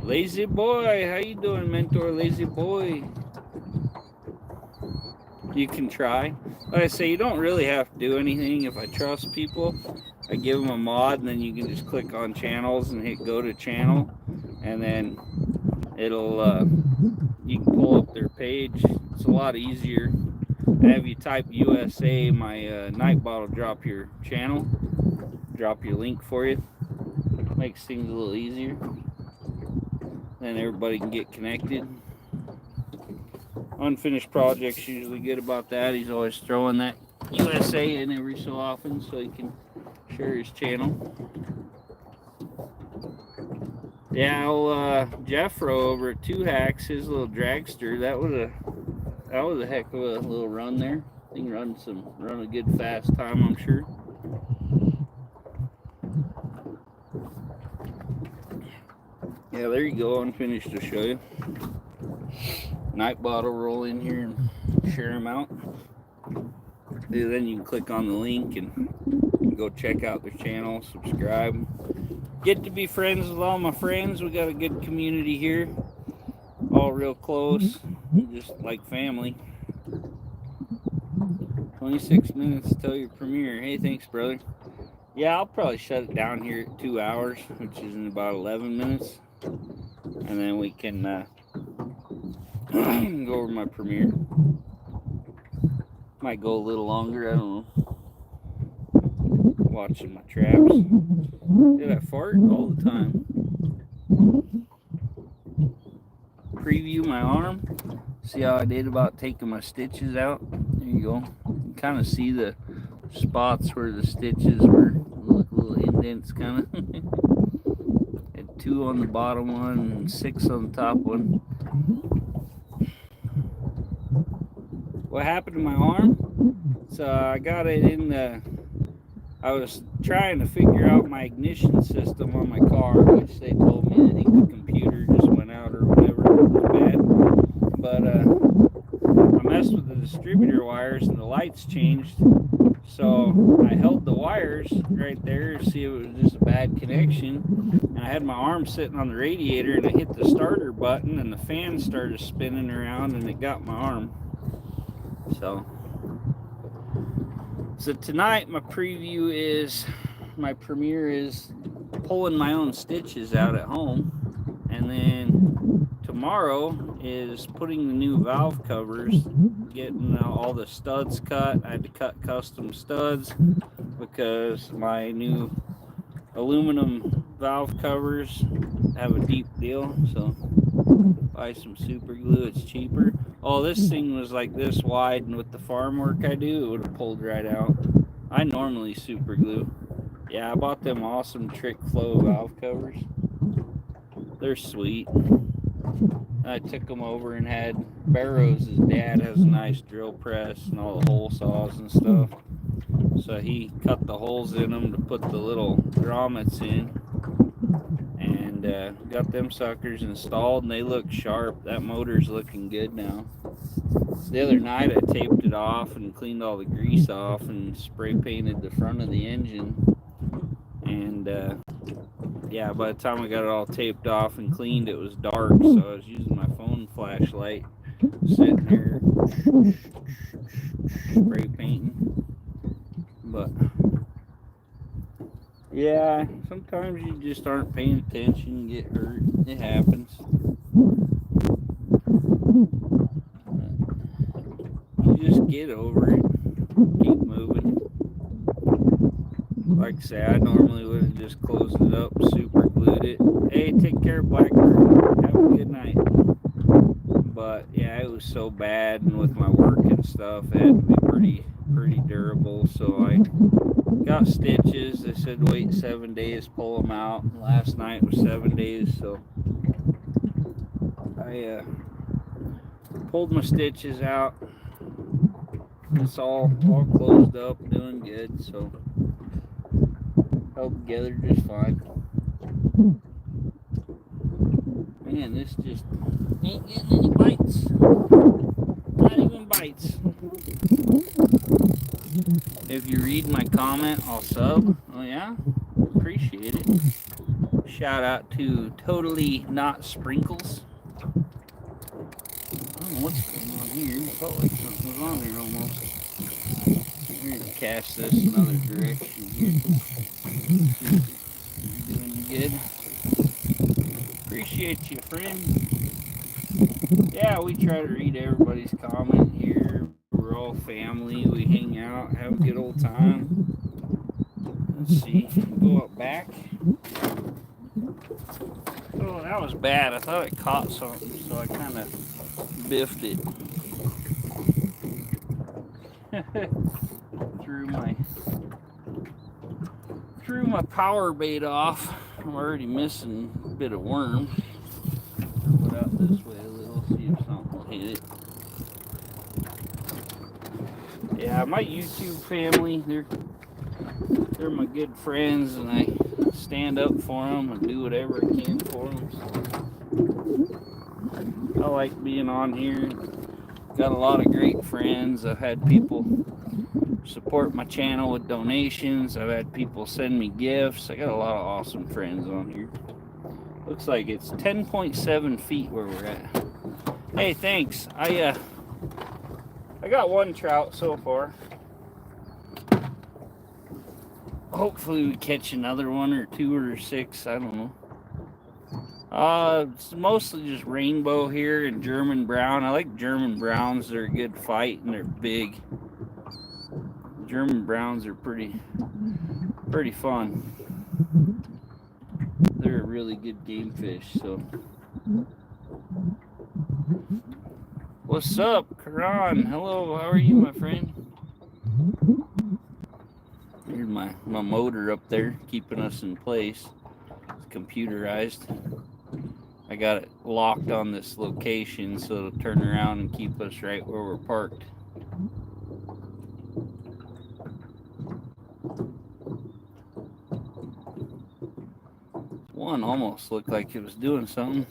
Lazy boy, how you doing, mentor? Lazy boy. You can try. Like I say, you don't really have to do anything. If I trust people, I give them a mod, and then you can just click on channels and hit go to channel, and then it'll you can pull up their page. It's a lot easier. And if you type USA, my Nightbot will drop your channel, drop your link for you. Makes things a little easier. Then everybody can get connected. Unfinished projects usually good about that. He's always throwing that USA in every so often so he can share his channel. Yeah, Jeffro over at Two Hacks, his little dragster, that was a heck of a little run there. He can run a good fast time, I'm sure. Yeah, there you go, unfinished to show you. Nightbot will roll in here and share them out. Then you can click on the link and go check out their channel, subscribe. Get to be friends with all my friends. We got a good community here. All real close, just like family. 26 minutes till your premiere. Hey, thanks, brother. Yeah, I'll probably shut it down here at 2 hours, which is in about 11 minutes. And then we can go over my premiere. Might go a little longer, I don't know. Watching my traps. Did I fart all the time? Preview my arm. See how I did about taking my stitches out? There you go. You can kind of see the spots where the stitches were. Look, little indents kind of. Had 2 on the bottom one and 6 on the top one. What happened to my arm? So I got it in the... I was trying to figure out my ignition system on my car, which they told me I think the computer just went out or whatever. It was bad. But I messed with the distributor wires and the lights changed. So I held the wires right there to see if it was just a bad connection. And I had my arm sitting on the radiator and I hit the starter button and the fan started spinning around and it got my arm. So tonight my premiere is pulling my own stitches out at home, and then tomorrow is putting the new valve covers, getting all the studs cut. I had to cut custom studs because my new aluminum valve covers have a deep deal, so buy some super glue, it's cheaper. Oh, this thing was like this wide, and with the farm work I do, it would have pulled right out. I normally super glue. Yeah, I bought them awesome Trick Flow valve covers. They're sweet. I took them over and had Barrow's dad has a nice drill press and all the hole saws and stuff. So he cut the holes in them to put the little grommets in, and got them suckers installed, and they look sharp. That motor's looking good now. The other night I taped it off and cleaned all the grease off and spray painted the front of the engine, and yeah, by the time I got it all taped off and cleaned, it was dark, so I was using my phone flashlight, sitting there spray painting. But yeah, sometimes you just aren't paying attention and get hurt. It happens. You just get over it. Keep moving. Like I say, I normally would have just closed it up, super glued it. Hey, take care, Blackbird. Have a good night. But yeah, it was so bad, and with my work and stuff, it had to be pretty durable. So I got stitches. They said wait 7 days, pull them out. Last night was 7 days, so I pulled my stitches out. It's all closed up, doing good. So held together just fine. Man, this just ain't getting any bites. Not even bites. If you read my comment, I'll sub. Oh yeah? Appreciate it. Shout out to Totally Not Sprinkles. I don't know what's going on here. It felt like something was on there almost. We're going to cast this another direction here. You're doing good. Appreciate you, friend. Yeah, we try to read everybody's comment here. We're all family. We hang out, have a good old time. Let's see. Go up back. Oh, that was bad. I thought I caught something, so I kind of biffed it. Threw my power bait off. I'm already missing a bit of worm. Put out this way a little, see if something will hit it. Yeah, my YouTube family, they're my good friends, and I stand up for them and do whatever I can for them. So I like being on here. Got a lot of great friends. I've had people support my channel with donations. I've had people send me gifts. I got a lot of awesome friends on here. Looks like it's 10.7 feet where we're at. Hey, thanks. I got one trout so far. Hopefully we catch another one or two or six. I don't know. It's mostly just rainbow here and German brown. I like German browns. They're a good fight and they're big. German browns are pretty fun. They're a really good game fish. So, what's up, Karan? Hello, how are you, my friend? Here's my motor up there, keeping us in place. It's computerized. I got it locked on this location so it'll turn around and keep us right where we're parked. One almost looked like it was doing something.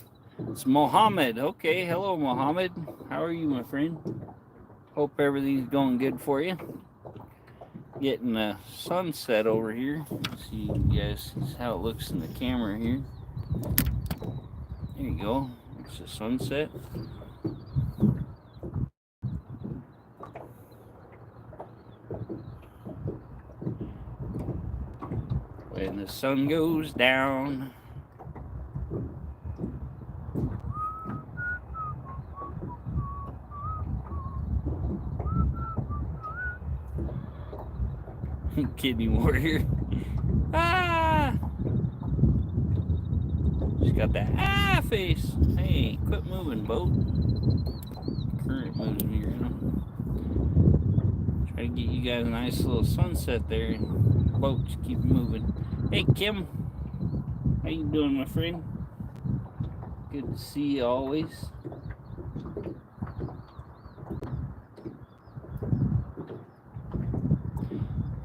It's Mohammed. Okay, hello Mohammed. How are you, my friend? Hope everything's going good for you. Getting a sunset over here. See you guys how it looks in the camera here. There you go. It's a sunset. When the sun goes down. Kidney warrior. Ah! Just got that face. Hey, quit moving, boat. Current moving here, you know. Try to get you guys a nice little sunset there. boats keep moving. Hey, Kim. How you doing, my friend? Good to see you always.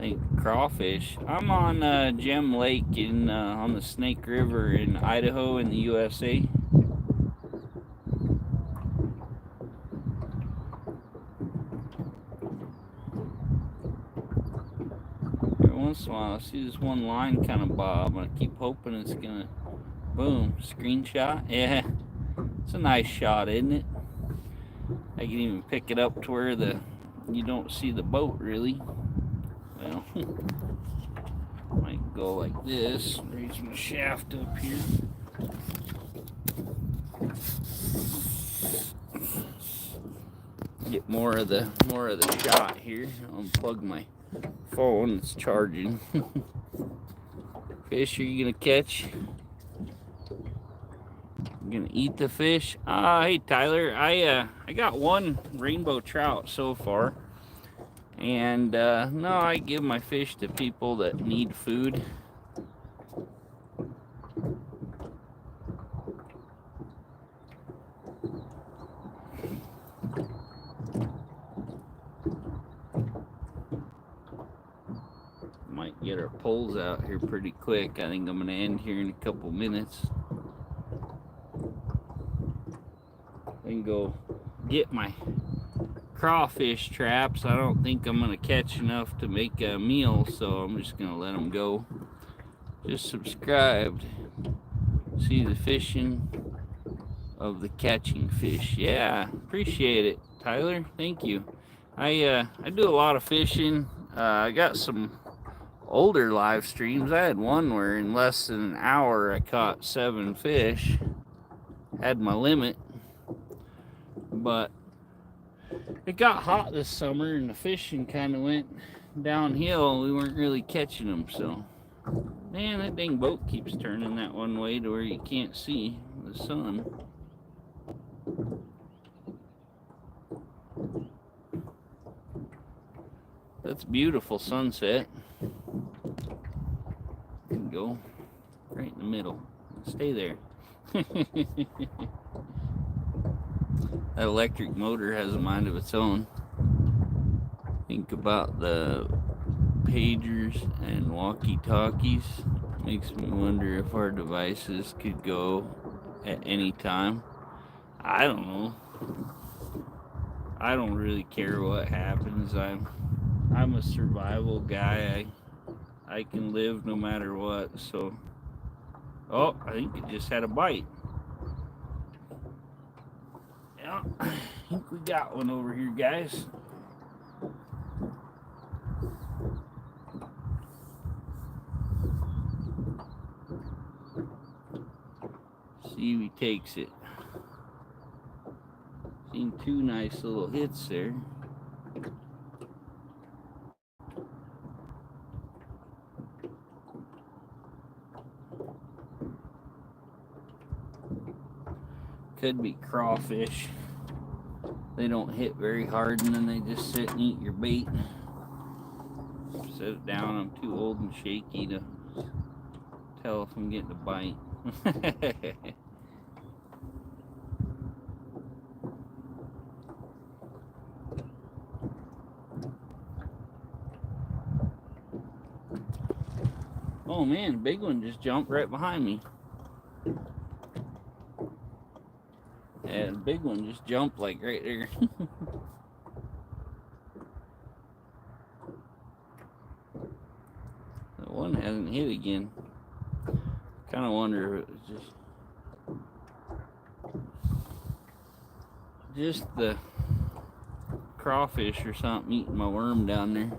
Hey, crawfish. I'm on Gem Lake on the Snake River in Idaho in the USA. Once in a while I see this one line kind of bob, and I keep hoping it's gonna, boom, screenshot. Yeah, it's a nice shot, isn't it? I can even pick it up to where you don't see the boat really. Well, might go like this, raise my shaft up here. Get more of the shot here. I'll unplug my phone, it's charging. Fish are you gonna catch? You gonna eat the fish? Hey Tyler, I got one rainbow trout so far, and no, I give my fish to people that need food. Might get our poles out here pretty quick. I think I'm gonna end here in a couple minutes. Then go get my crawfish traps. I don't think I'm gonna catch enough to make a meal, so I'm just gonna let them go. Just subscribed. See the fishing of the catching fish. Yeah, appreciate it, Tyler. Thank you. I do a lot of fishing. I got some older live streams. I had one where in less than an hour I caught 7 fish. Had my limit. But it got hot this summer and the fishing kind of went downhill. We weren't really catching them, so man, that dang boat keeps turning that one way to where you can't see the sun. That's beautiful sunset. You can go right in the middle. Stay there. That electric motor has a mind of its own. Think about the pagers and walkie-talkies. Makes me wonder if our devices could go at any time. I don't know. I don't really care what happens. I'm a survival guy. I can live no matter what. So, oh, I think it just had a bite. Yeah, I think we got one over here, guys. See if he takes it. Seen 2 nice little hits there. Could be crawfish. They don't hit very hard and then they just sit and eat your bait. Set it down. I'm too old and shaky to tell if I'm getting a bite. Oh man, a big one just jumped right behind me. Yeah, the big one just jumped like right there. That one hasn't hit again. Kind of wonder if it was just the crawfish or something eating my worm down there.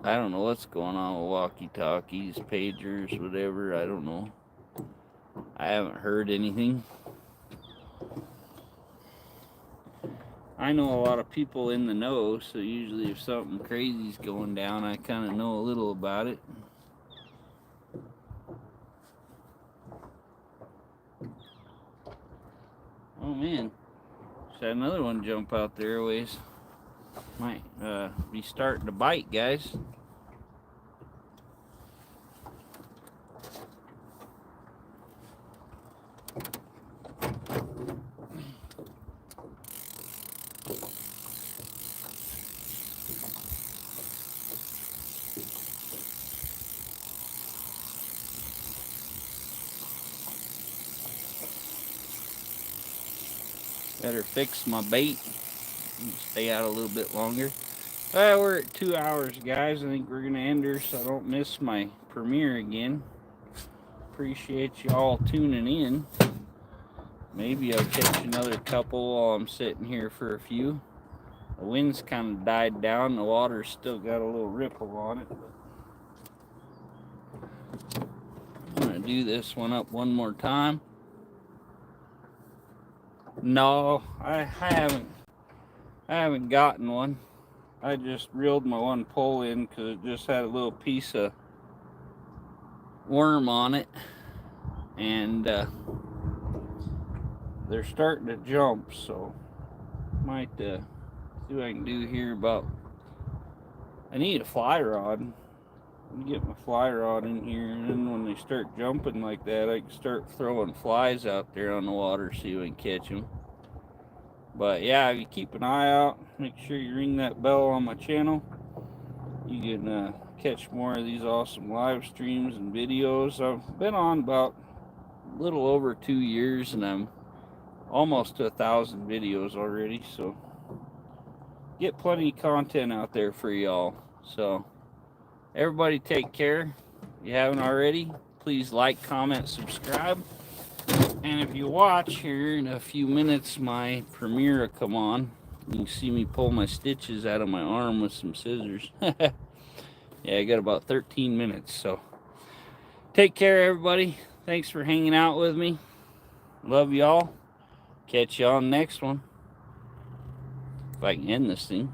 I don't know what's going on with walkie-talkies, pagers, whatever. I don't know. I haven't heard anything. I know a lot of people in the know, so usually if something crazy's going down, I kind of know a little about it. man. Just had another one jump out there a ways. Might be starting to bite, guys. Better fix my bait and stay out a little bit longer. Well, we're at 2 hours, guys. I think we're going to end her so I don't miss my premiere again. Appreciate y'all tuning in. Maybe I'll catch another couple while I'm sitting here for a few. The wind's kind of died down. The water's still got a little ripple on it. I'm going to do this one up one more time. No, I haven't gotten one. I just reeled my one pole in because it just had a little piece of worm on it, and they're starting to jump, so might see what I can do here. I need a fly rod. Get my fly rod in here, and then when they start jumping like that, I can start throwing flies out there on the water, see if I can catch them. But yeah, if you keep an eye out, make sure you ring that bell on my channel. You can catch more of these awesome live streams and videos. I've been on about a little over 2 years, and I'm almost to 1,000 videos already, so get plenty of content out there for y'all. So everybody take care. If you haven't already, please like, comment, subscribe. And if you watch here in a few minutes, my premiere will come on. You can see me pull my stitches out of my arm with some scissors. Yeah, I got about 13 minutes. So take care, everybody. Thanks for hanging out with me. Love y'all. Catch y'all on the next one. If I can end this thing.